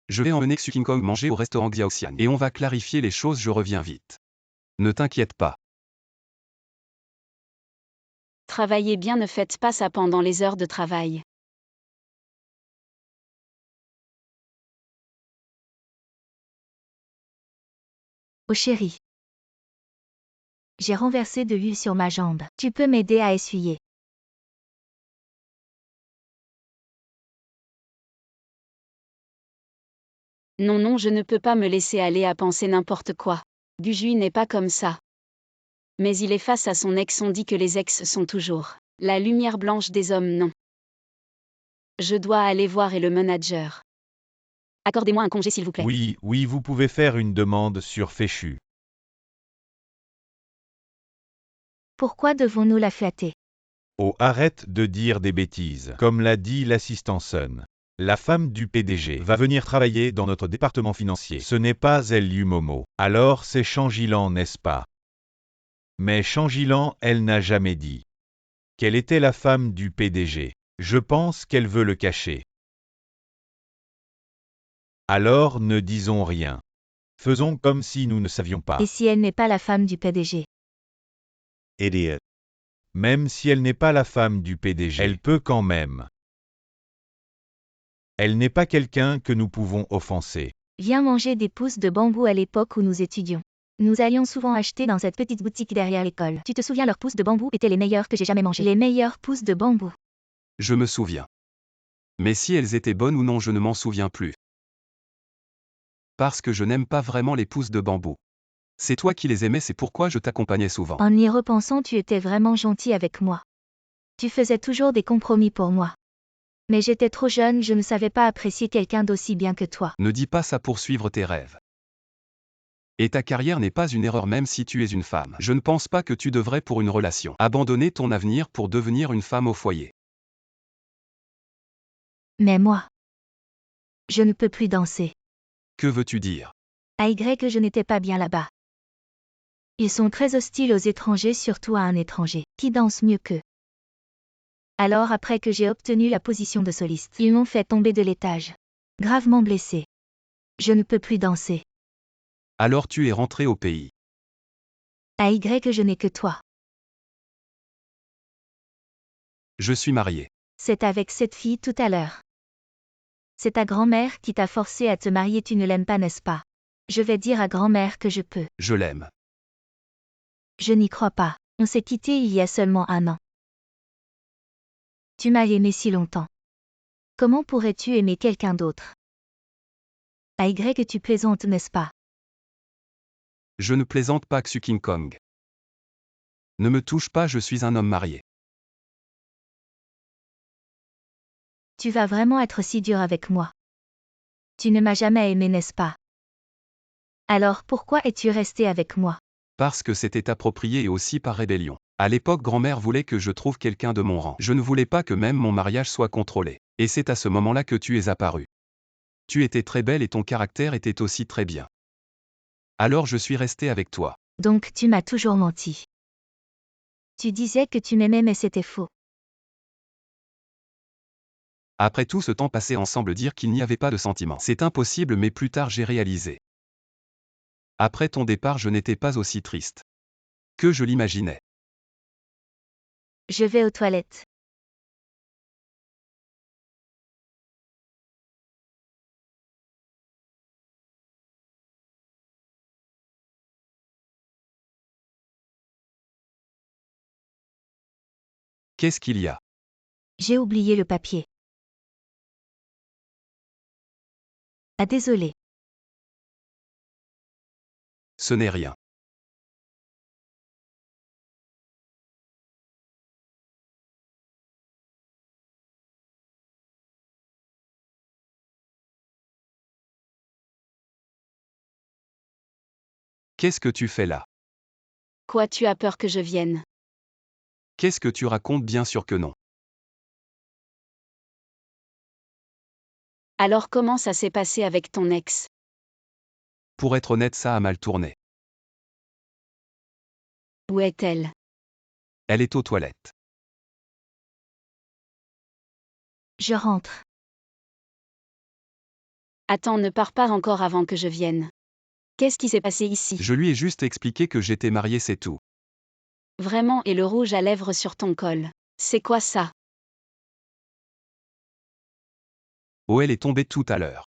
Je vais emmener Xu King Kong manger au restaurant Xiaoxian et on va clarifier les choses, je reviens vite. Ne t'inquiète pas. Travaillez bien, ne faites pas ça pendant les heures de travail. Oh chérie. J'ai renversé de l'huile sur ma jambe. Tu peux m'aider à essuyer. Non, non, je ne peux pas me laisser aller à penser n'importe quoi. Gujuy n'est pas comme ça. Mais il est face à son ex, on dit que les ex sont toujours la lumière blanche des hommes, non. Je dois aller voir et le manager. Accordez-moi un congé s'il vous plaît. Oui, oui, vous pouvez faire une demande sur Féchu. Pourquoi devons-nous la flatter? Oh, arrête de dire des bêtises. Comme l'a dit l'assistant Sun. La femme du PDG va venir travailler dans notre département financier. Ce n'est pas elle Yumomo. Alors c'est Changilan, n'est-ce pas? Mais Changilan, elle n'a jamais dit qu'elle était la femme du PDG. Je pense qu'elle veut le cacher. Alors ne disons rien. Faisons comme si nous ne savions pas. Et si elle n'est pas la femme du PDG? Idiot. Même si elle n'est pas la femme du PDG, elle peut quand même. Elle n'est pas quelqu'un que nous pouvons offenser. Viens manger des pousses de bambou à l'époque où nous étudions. Nous allions souvent acheter dans cette petite boutique derrière l'école. Tu te souviens, leurs pousses de bambou étaient les meilleures que j'ai jamais mangées. Les meilleures pousses de bambou. Je me souviens. Mais si elles étaient bonnes ou non, je ne m'en souviens plus. Parce que je n'aime pas vraiment les pousses de bambou. C'est toi qui les aimais, c'est pourquoi je t'accompagnais souvent. En y repensant, tu étais vraiment gentil avec moi. Tu faisais toujours des compromis pour moi. Mais j'étais trop jeune, je ne savais pas apprécier quelqu'un d'aussi bien que toi. Ne dis pas ça pour suivre tes rêves. Et ta carrière n'est pas une erreur même si tu es une femme. Je ne pense pas que tu devrais pour une relation abandonner ton avenir pour devenir une femme au foyer. Mais moi, je ne peux plus danser. Que veux-tu dire? À Y que je n'étais pas bien là-bas. Ils sont très hostiles aux étrangers, surtout à un étranger, qui danse mieux qu'eux. Alors après que j'ai obtenu la position de soliste, ils m'ont fait tomber de l'étage. Gravement blessée. Je ne peux plus danser. Alors tu es rentré au pays. À Y que je n'ai que toi. Je suis marié. C'est avec cette fille tout à l'heure. C'est ta grand-mère qui t'a forcé à te marier, tu ne l'aimes pas, n'est-ce pas? Je vais dire à grand-mère que je peux. Je l'aime. Je n'y crois pas. On s'est quitté il y a seulement 1 an. Tu m'as aimé si longtemps. Comment pourrais-tu aimer quelqu'un d'autre? À Y que tu plaisantes, n'est-ce pas? Je ne plaisante pas, Xu King Kong. Ne me touche pas, je suis un homme marié. Tu vas vraiment être si dur avec moi. Tu ne m'as jamais aimé, n'est-ce pas? Alors pourquoi es-tu resté avec moi? Parce que c'était approprié et aussi par rébellion. À l'époque, grand-mère voulait que je trouve quelqu'un de mon rang. Je ne voulais pas que même mon mariage soit contrôlé. Et c'est à ce moment-là que tu es apparu. Tu étais très belle et ton caractère était aussi très bien. Alors je suis resté avec toi. Donc tu m'as toujours menti. Tu disais que tu m'aimais mais c'était faux. Après tout ce temps passé ensemble, dire qu'il n'y avait pas de sentiments. C'est impossible, mais plus tard j'ai réalisé. Après ton départ, je n'étais pas aussi triste que je l'imaginais. Je vais aux toilettes. Qu'est-ce qu'il y a? J'ai oublié le papier. Ah, désolé. Ce n'est rien. Qu'est-ce que tu fais là? Quoi, tu as peur que je vienne? Qu'est-ce que tu racontes? Bien sûr que non. Alors comment ça s'est passé avec ton ex? Pour être honnête, ça a mal tourné. Où est-elle? Elle est aux toilettes. Je rentre. Attends, ne pars pas encore avant que je vienne. Qu'est-ce qui s'est passé ici? Je lui ai juste expliqué que j'étais marié, c'est tout. Vraiment, et le rouge à lèvres sur ton col. C'est quoi ça? Oh, elle est tombée tout à l'heure.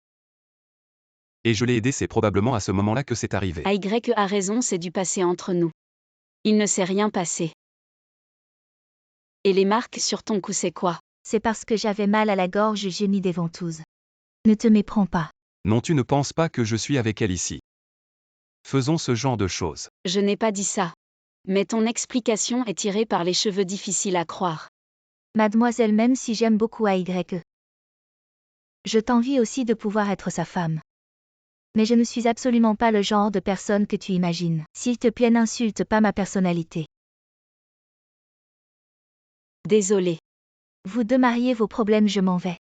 Et je l'ai aidée, c'est probablement à ce moment-là que c'est arrivé. AY a raison, c'est du passé entre nous. Il ne s'est rien passé. Et les marques sur ton cou, c'est quoi? C'est parce que j'avais mal à la gorge, j'ai mis des ventouses. Ne te méprends pas. Non, tu ne penses pas que je suis avec elle ici. Faisons ce genre de choses. Je n'ai pas dit ça. Mais ton explication est tirée par les cheveux, difficile à croire. Mademoiselle, même si j'aime beaucoup AY, je t'envie aussi de pouvoir être sa femme. Mais je ne suis absolument pas le genre de personne que tu imagines. S'il te plaît, n'insulte pas ma personnalité. Désolé. Vous deux mariez vos problèmes, je m'en vais.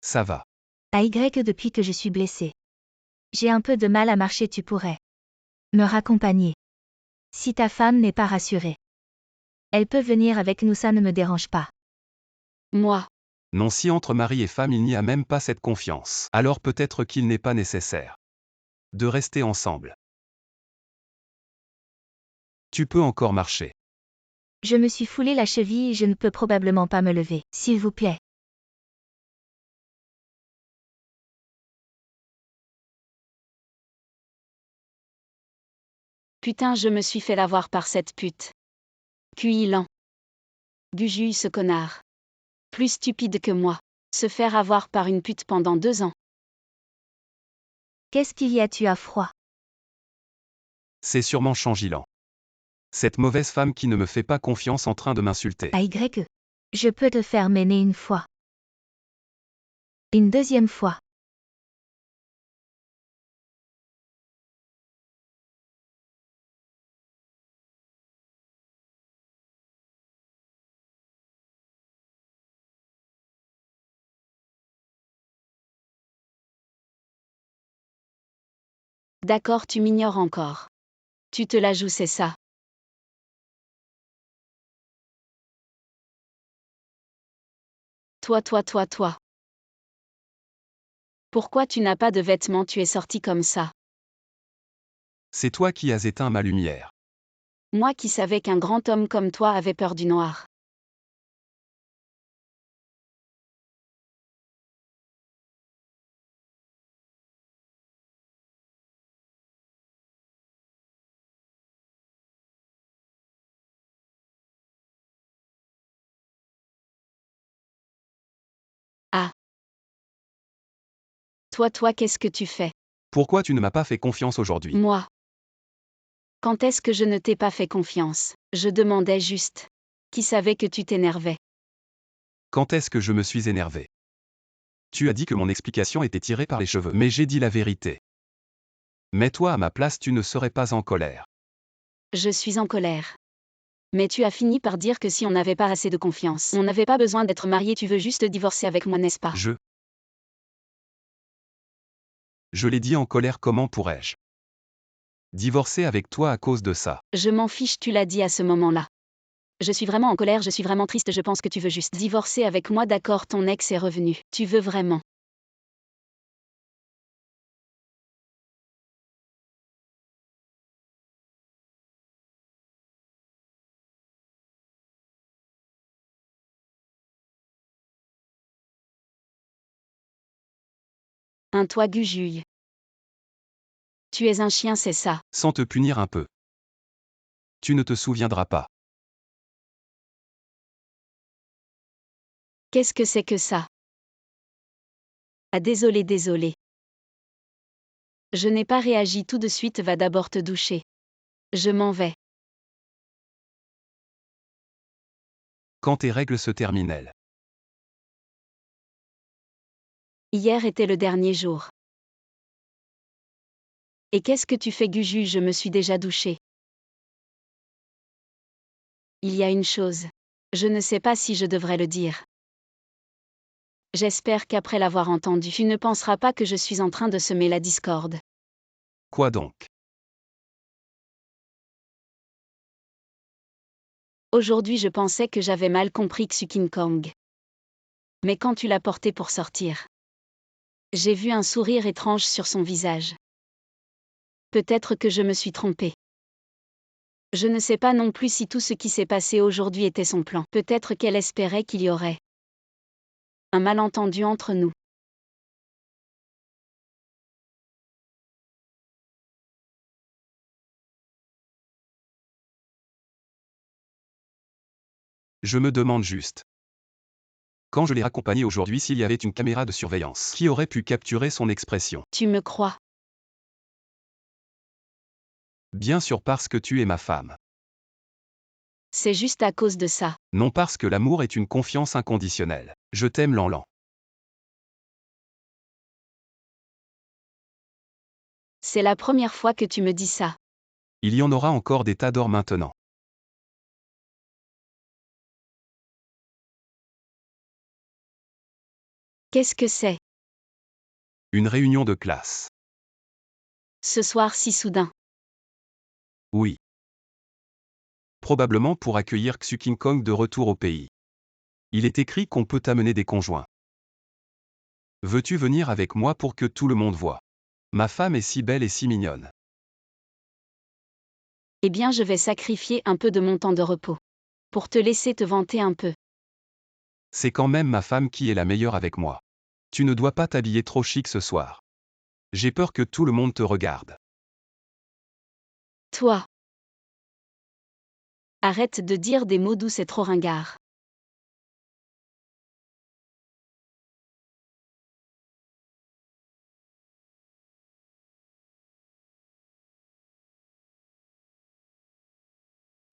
Ça va. AY, depuis que je suis blessée. J'ai un peu de mal à marcher, tu pourrais me raccompagner. Si ta femme n'est pas rassurée, elle peut venir avec nous, ça ne me dérange pas. Moi. Non, si entre mari et femme il n'y a même pas cette confiance, alors peut-être qu'il n'est pas nécessaire de rester ensemble. Tu peux encore marcher. Je me suis foulé la cheville et je ne peux probablement pas me lever, s'il vous plaît. Putain, je me suis fait l'avoir par cette pute. QI lent. Guju, ce connard. Plus stupide que moi. Se faire avoir par une pute pendant 2 ans. Qu'est-ce qu'il y a, tu as froid? C'est sûrement Changilan. Cette mauvaise femme qui ne me fait pas confiance en train de m'insulter. AY, je peux te faire mener une fois. Une deuxième fois. D'accord, tu m'ignores encore. Tu te la joues, c'est ça. Toi. Pourquoi tu n'as pas de vêtements, tu es sorti comme ça? C'est toi qui as éteint ma lumière. Moi qui savais qu'un grand homme comme toi avait peur du noir. Ah. Toi, qu'est-ce que tu fais? Pourquoi tu ne m'as pas fait confiance aujourd'hui? Moi. Quand est-ce que je ne t'ai pas fait confiance? Je demandais juste. Qui savait que tu t'énervais? Quand est-ce que je me suis énervé? Tu as dit que mon explication était tirée par les cheveux, mais j'ai dit la vérité. Mets-toi à ma place, tu ne serais pas en colère. Je suis en colère. Mais tu as fini par dire que si on n'avait pas assez de confiance, on n'avait pas besoin d'être marié, tu veux juste divorcer avec moi, n'est-ce pas? Je l'ai dit en colère, comment pourrais-je Divorcer avec toi à cause de ça. Je m'en fiche, tu l'as dit à ce moment-là. Je suis vraiment en colère, je suis vraiment triste, je pense que tu veux juste divorcer avec moi, d'accord, ton ex est revenu. Tu veux vraiment. Un toi Gujuy. Tu es un chien, c'est ça. Sans te punir un peu. Tu ne te souviendras pas. Qu'est-ce que c'est que ça? Ah désolé. Je n'ai pas réagi tout de suite, va d'abord te doucher. Je m'en vais. Quand tes règles se terminent. Hier était le dernier jour. Et qu'est-ce que tu fais Guju? Je me suis déjà douché. Il y a une chose. Je ne sais pas si je devrais le dire. J'espère qu'après l'avoir entendu, tu ne penseras pas que je suis en train de semer la discorde. Quoi donc? Aujourd'hui je pensais que j'avais mal compris Xukin Kong. Mais quand tu l'as porté pour sortir, j'ai vu un sourire étrange sur son visage. Peut-être que je me suis trompée. Je ne sais pas non plus si tout ce qui s'est passé aujourd'hui était son plan. Peut-être qu'elle espérait qu'il y aurait un malentendu entre nous. Je me demande juste. Quand je l'ai accompagné aujourd'hui, s'il y avait une caméra de surveillance qui aurait pu capturer son expression. Tu me crois? Bien sûr, parce que tu es ma femme. C'est juste à cause de ça. Non, parce que l'amour est une confiance inconditionnelle. Je t'aime, Lanlan. C'est la première fois que tu me dis ça. Il y en aura encore des tas d'or maintenant. Qu'est-ce que c'est? Une réunion de classe. Ce soir si soudain. Oui. Probablement pour accueillir Xukin Kong de retour au pays. Il est écrit qu'on peut amener des conjoints. Veux-tu venir avec moi pour que tout le monde voie? Ma femme est si belle et si mignonne. Eh bien je vais sacrifier un peu de mon temps de repos. Pour te laisser te vanter un peu. C'est quand même ma femme qui est la meilleure avec moi. Tu ne dois pas t'habiller trop chic ce soir. J'ai peur que tout le monde te regarde. Toi. Arrête de dire des mots doux, c'est trop ringard.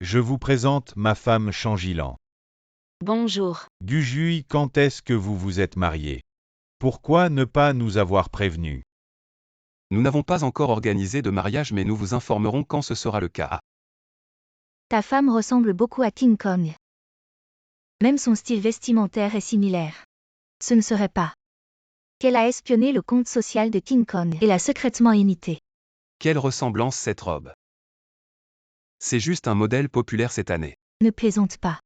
Je vous présente ma femme Changilan. Bonjour. Gujuy, quand est-ce que vous vous êtes mariés? Pourquoi ne pas nous avoir prévenus? Nous n'avons pas encore organisé de mariage, mais nous vous informerons quand ce sera le cas. Ta femme ressemble beaucoup à King Kong. Même son style vestimentaire est similaire. Ce ne serait pas qu'elle a espionné le compte social de King Kong et l'a secrètement imité. Quelle ressemblance cette robe. C'est juste un modèle populaire cette année. Ne plaisante pas.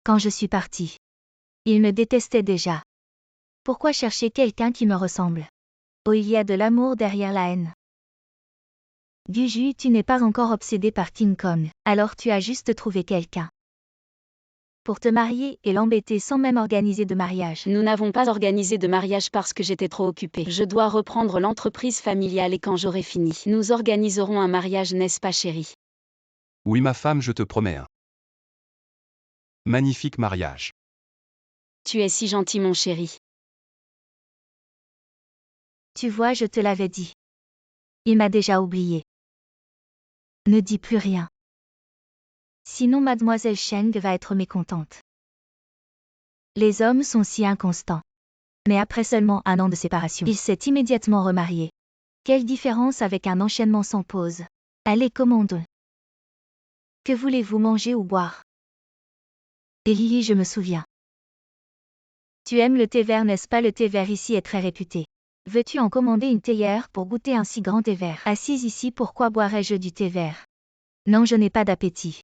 Quand je suis partie, il me détestait déjà. Pourquoi chercher quelqu'un qui me ressemble? Oh, il y a de l'amour derrière la haine. Guju, tu n'es pas encore obsédé par King Kong, alors tu as juste trouvé quelqu'un pour te marier et l'embêter sans même organiser de mariage. Nous n'avons pas organisé de mariage parce que j'étais trop occupée. Je dois reprendre l'entreprise familiale et quand j'aurai fini, nous organiserons un mariage, n'est-ce pas chérie? Oui, ma femme, je te promets un magnifique mariage. Tu es si gentil mon chéri. Tu vois, je te l'avais dit. Il m'a déjà oublié. Ne dis plus rien. Sinon mademoiselle Cheng va être mécontente. Les hommes sont si inconstants. Mais après seulement 1 an de séparation, il s'est immédiatement remarié. Quelle différence avec un enchaînement sans pause. Allez, commandons. Que voulez-vous manger ou boire? Et Lily, je me souviens. Tu aimes le thé vert, n'est-ce pas? Le thé vert ici est très réputé. Veux-tu en commander une théière pour goûter un si grand thé vert? Assise ici, pourquoi boirais-je du thé vert? Non, je n'ai pas d'appétit.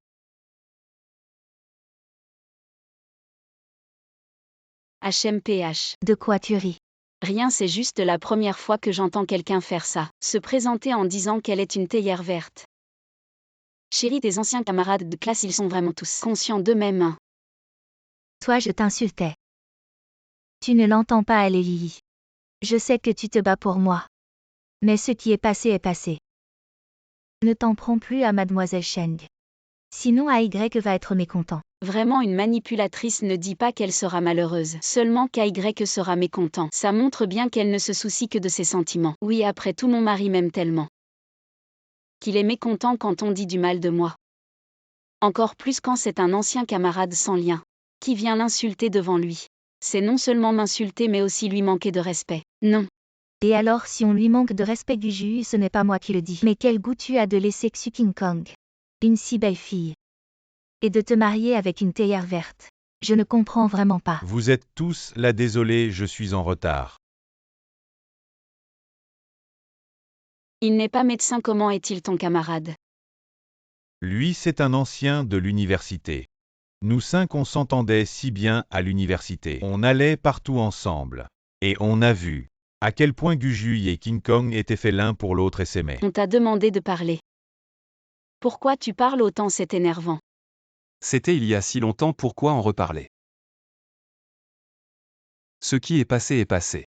HMPH. De quoi tu ris? Rien, c'est juste la première fois que j'entends quelqu'un faire ça. Se présenter en disant qu'elle est une théière verte. Chérie, tes anciens camarades de classe, ils sont vraiment tous conscients d'eux-mêmes, hein. Toi, je t'insultais. Tu ne l'entends pas, elle est Lily. Je sais que tu te bats pour moi. Mais ce qui est passé est passé. Ne t'en prends plus à Mademoiselle Cheng. Sinon AY va être mécontent. Vraiment, une manipulatrice ne dit pas qu'elle sera malheureuse, seulement qu'AY sera mécontent. Ça montre bien qu'elle ne se soucie que de ses sentiments. Oui, après tout, mon mari m'aime tellement qu'il est mécontent quand on dit du mal de moi. Encore plus quand c'est un ancien camarade sans lien qui vient l'insulter devant lui. C'est non seulement m'insulter mais aussi lui manquer de respect. Non. Et alors si on lui manque de respect du jus, ce n'est pas moi qui le dis. Mais quel goût tu as de laisser Xu King Kong, une si belle fille, et de te marier avec une théière verte. Je ne comprends vraiment pas. Vous êtes tous là, désolé, je suis en retard. Il n'est pas médecin, comment est-il ton camarade? Lui, c'est un ancien de l'université. Nous 5, on s'entendait si bien à l'université. On allait partout ensemble. Et on a vu à quel point Guju et King Kong étaient faits l'un pour l'autre et s'aimaient. On t'a demandé de parler. Pourquoi tu parles autant, c'est énervant. C'était il y a si longtemps, pourquoi en reparler? Ce qui est passé est passé.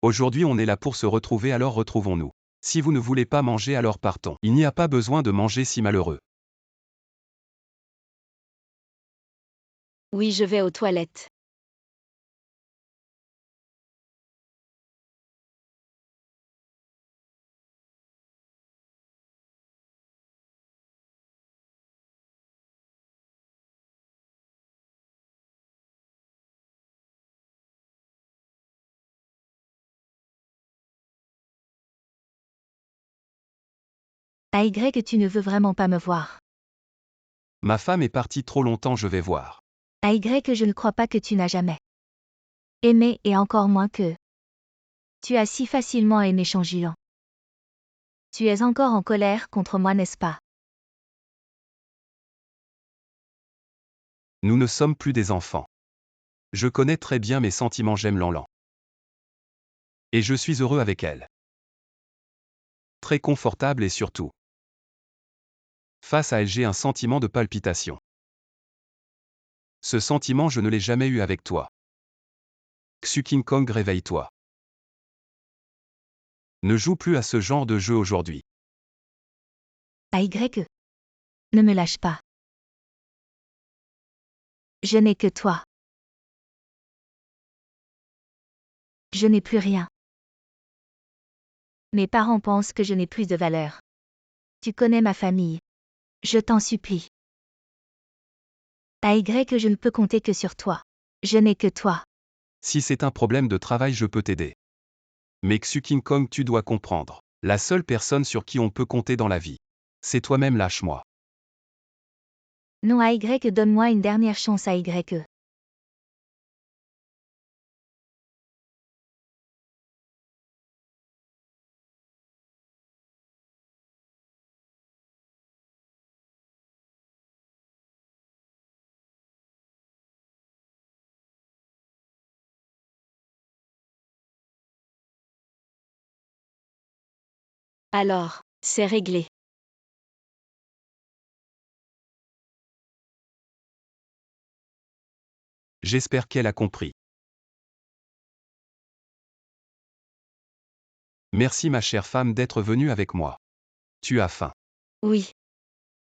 Aujourd'hui on est là pour se retrouver, alors retrouvons-nous. Si vous ne voulez pas manger, alors partons. Il n'y a pas besoin de manger si malheureux. Oui, je vais aux toilettes. AY que tu ne veux vraiment pas me voir. Ma femme est partie trop longtemps, je vais voir. AY que je ne crois pas que tu n'as jamais aimé, et encore moins que tu as si facilement aimé Changilan. Tu es encore en colère contre moi, n'est-ce pas? Nous ne sommes plus des enfants. Je connais très bien mes sentiments, j'aime Lanlan. Et je suis heureux avec elle. Très confortable et surtout. Face à elle, j'ai un sentiment de palpitation. Ce sentiment, je ne l'ai jamais eu avec toi. Xu King Kong, réveille-toi. Ne joue plus à ce genre de jeu aujourd'hui. AY que ne me lâche pas. Je n'ai que toi. Je n'ai plus rien. Mes parents pensent que je n'ai plus de valeur. Tu connais ma famille. Je t'en supplie. AY que je ne peux compter que sur toi. Je n'ai que toi. Si c'est un problème de travail, je peux t'aider. Mais Xu King Kong, tu dois comprendre. La seule personne sur qui on peut compter dans la vie, c'est toi-même, lâche-moi. Non, AY que donne-moi une dernière chance, AY que. Alors, c'est réglé. J'espère qu'elle a compris. Merci ma chère femme d'être venue avec moi. Tu as faim. Oui,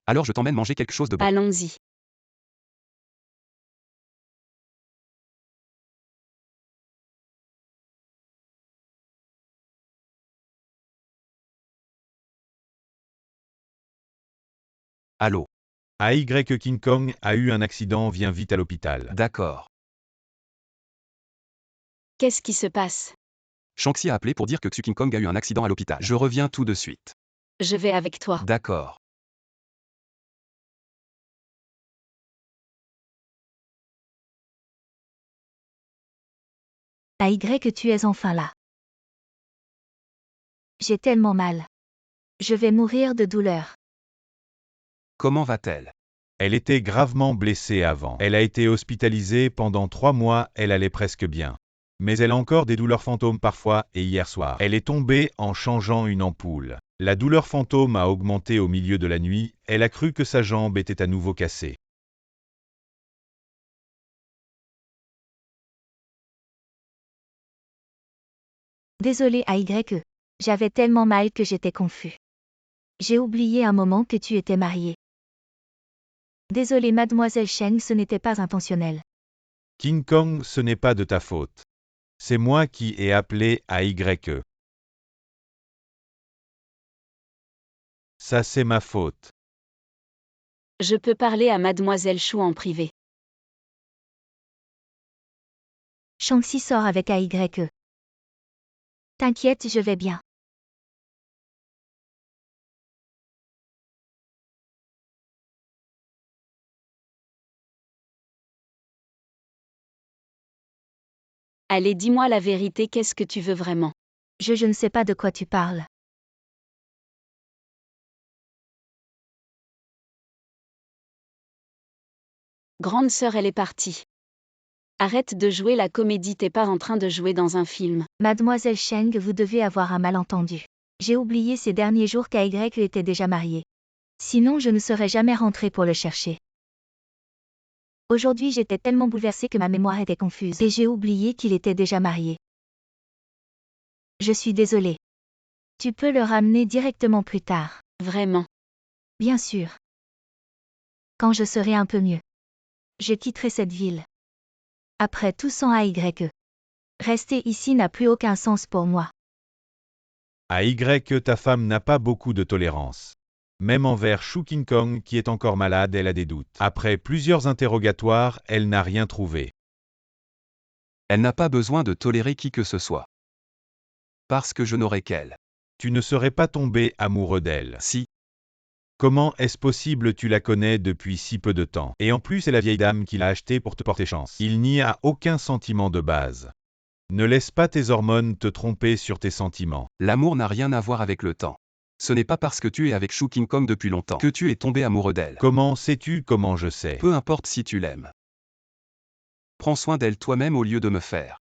Alors je t'emmène manger quelque chose de bon. allons-y. Allô. AY que King Kong a eu un accident, viens vite à l'hôpital. D'accord. Qu'est-ce qui se passe? Shanxi a appelé pour dire que Xu King Kong a eu un accident à l'hôpital. Je reviens tout de suite. Je vais avec toi. D'accord. AY que tu es enfin là. J'ai tellement mal. Je vais mourir de douleur. Comment va-t-elle? Elle était gravement blessée avant. Elle a été hospitalisée pendant 3 mois, elle allait presque bien. Mais elle a encore des douleurs fantômes parfois, et hier soir, elle est tombée en changeant une ampoule. La douleur fantôme a augmenté au milieu de la nuit, elle a cru que sa jambe était à nouveau cassée. Désolé AYE. J'avais tellement mal que j'étais confus. J'ai oublié un moment que tu étais mariée. Désolé mademoiselle Cheng, ce n'était pas intentionnel. King Kong, ce n'est pas de ta faute. C'est moi qui ai appelé AYE. Ça c'est ma faute. Je peux parler à mademoiselle Chou en privé. Shang-Chi sort avec AYE. T'inquiète, je vais bien. Allez, dis-moi la vérité, qu'est-ce que tu veux vraiment? Je ne sais pas de quoi tu parles. Grande sœur, elle est partie. Arrête de jouer la comédie, t'es pas en train de jouer dans un film. Mademoiselle Cheng, vous devez avoir un malentendu. J'ai oublié ces derniers jours qu'AYE était déjà marié. Sinon je ne serais jamais rentrée pour le chercher. Aujourd'hui j'étais tellement bouleversée que ma mémoire était confuse et j'ai oublié qu'il était déjà marié. Je suis désolée. Tu peux le ramener directement plus tard. Vraiment. Bien sûr. Quand je serai un peu mieux. Je quitterai cette ville. Après tout sans AYE. Rester ici n'a plus aucun sens pour moi. AYE, ta femme n'a pas beaucoup de tolérance. Même envers Shu King Kong qui est encore malade, elle a des doutes. Après plusieurs interrogatoires, elle n'a rien trouvé. Elle n'a pas besoin de tolérer qui que ce soit. Parce que je n'aurai qu'elle. Tu ne serais pas tombé amoureux d'elle. Si, Comment est-ce possible, tu la connais depuis si peu de temps? Et en plus c'est la vieille dame qui l'a achetée pour te porter chance. Il n'y a aucun sentiment de base. Ne laisse pas tes hormones te tromper sur tes sentiments. l'amour n'a rien à voir avec le temps. Ce n'est pas parce que tu es avec Shu King Kong depuis longtemps que tu es tombé amoureux d'elle. Comment sais-tu comment je sais? Peu importe si tu l'aimes. Prends soin d'elle toi-même au lieu de me faire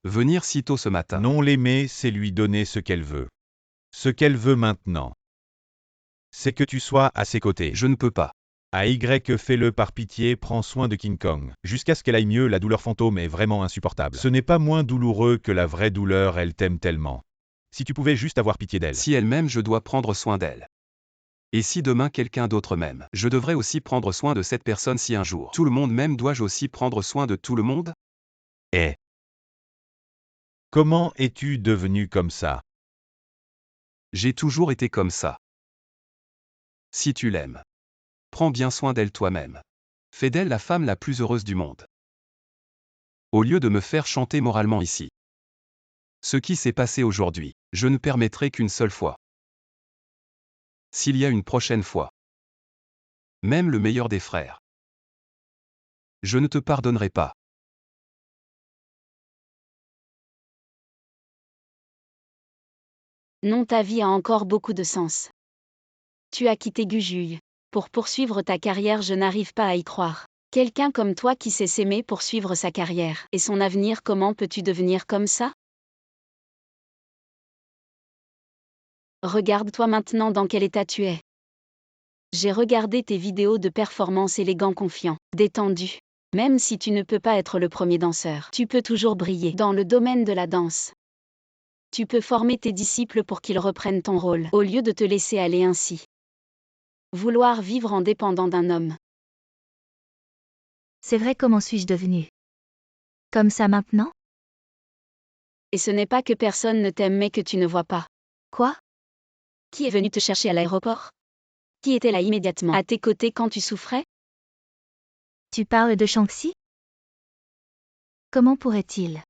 venir si tôt ce matin. Non, l'aimer, c'est lui donner ce qu'elle veut. Ce qu'elle veut maintenant, c'est que tu sois à ses côtés. Je ne peux pas. AYE, fais-le par pitié, prends soin de King Kong. Jusqu'à ce qu'elle aille mieux, la douleur fantôme est vraiment insupportable. Ce n'est pas moins douloureux que la vraie douleur, elle t'aime tellement. Si tu pouvais juste avoir pitié d'elle. Si elle m'aime, je dois prendre soin d'elle. Et si demain quelqu'un d'autre m'aime, je devrais aussi prendre soin de cette personne. Si un jour tout le monde m'aime, dois-je aussi prendre soin de tout le monde? Eh. Comment es-tu devenu comme ça? J'ai toujours été comme ça. Si tu l'aimes, prends bien soin d'elle toi-même. Fais d'elle la femme la plus heureuse du monde. Au lieu de me faire chanter moralement ici. Ce qui s'est passé aujourd'hui, je ne permettrai qu'une seule fois. S'il y a une prochaine fois, même le meilleur des frères, je ne te pardonnerai pas. Non, ta vie a encore beaucoup de sens. Tu as quitté Gujuy. Pour poursuivre ta carrière, je n'arrive pas à y croire. Quelqu'un comme toi qui sait s'aimer pour suivre sa carrière et son avenir, comment peux-tu devenir comme ça? Regarde-toi maintenant dans quel état tu es. J'ai regardé tes vidéos de performance élégant, confiant, détendu. Même si tu ne peux pas être le premier danseur, tu peux toujours briller dans le domaine de la danse. Tu peux former tes disciples pour qu'ils reprennent ton rôle, au lieu de te laisser aller ainsi. Vouloir vivre en dépendant d'un homme. C'est vrai, comment suis-je devenue comme ça maintenant? Et ce n'est pas que personne ne t'aime mais que tu ne vois pas. Quoi? Qui est venu te chercher à l'aéroport? Qui était là immédiatement à tes côtés quand tu souffrais? Tu parles de Shang-Chi? Comment pourrait-il?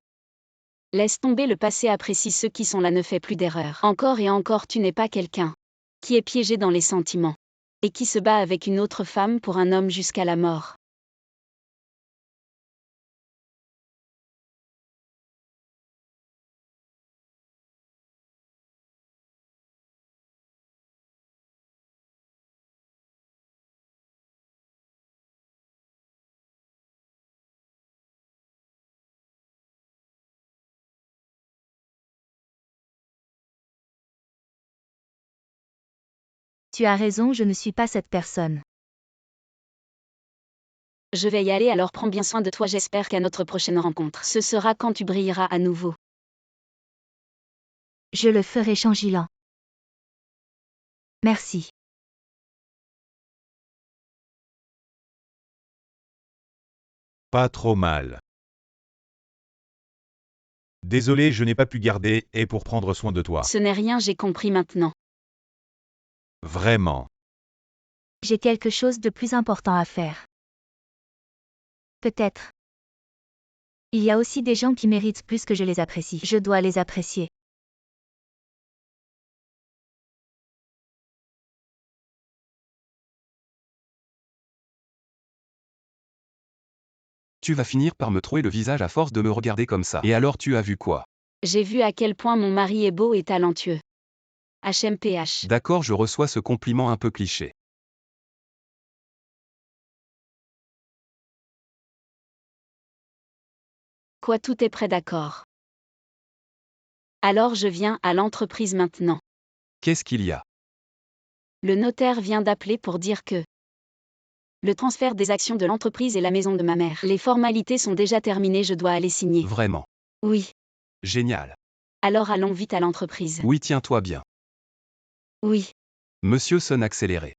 Laisse tomber le passé, apprécie ceux qui sont là, ne fais plus d'erreurs. Encore et encore, tu n'es pas quelqu'un qui est piégé dans les sentiments et qui se bat avec une autre femme pour un homme jusqu'à la mort. Tu as raison, je ne suis pas cette personne. Je vais y aller, alors prends bien soin de toi, j'espère qu'à notre prochaine rencontre, ce sera quand tu brilleras à nouveau. Je le ferai, Changilan. Merci. Pas trop mal. Désolé, je n'ai pas pu garder, et pour prendre soin de toi. Ce n'est rien, j'ai compris maintenant. Vraiment. J'ai quelque chose de plus important à faire. Peut-être. Il y a aussi des gens qui méritent plus que je les apprécie. Je dois les apprécier. Tu vas finir par me trouer le visage à force de me regarder comme ça. Et alors tu as vu quoi? J'ai vu à quel point mon mari est beau et talentueux. HMPH. D'accord, je reçois ce compliment un peu cliché. Quoi, tout est prêt, d'accord. Alors je viens à l'entreprise maintenant. Qu'est-ce qu'il y a? Le notaire vient d'appeler pour dire que le transfert des actions de l'entreprise et la maison de ma mère. Les formalités sont déjà terminées, je dois aller signer. Vraiment. Oui. Génial. Alors allons vite à l'entreprise. Oui, tiens-toi bien. Oui. Monsieur sonne accéléré.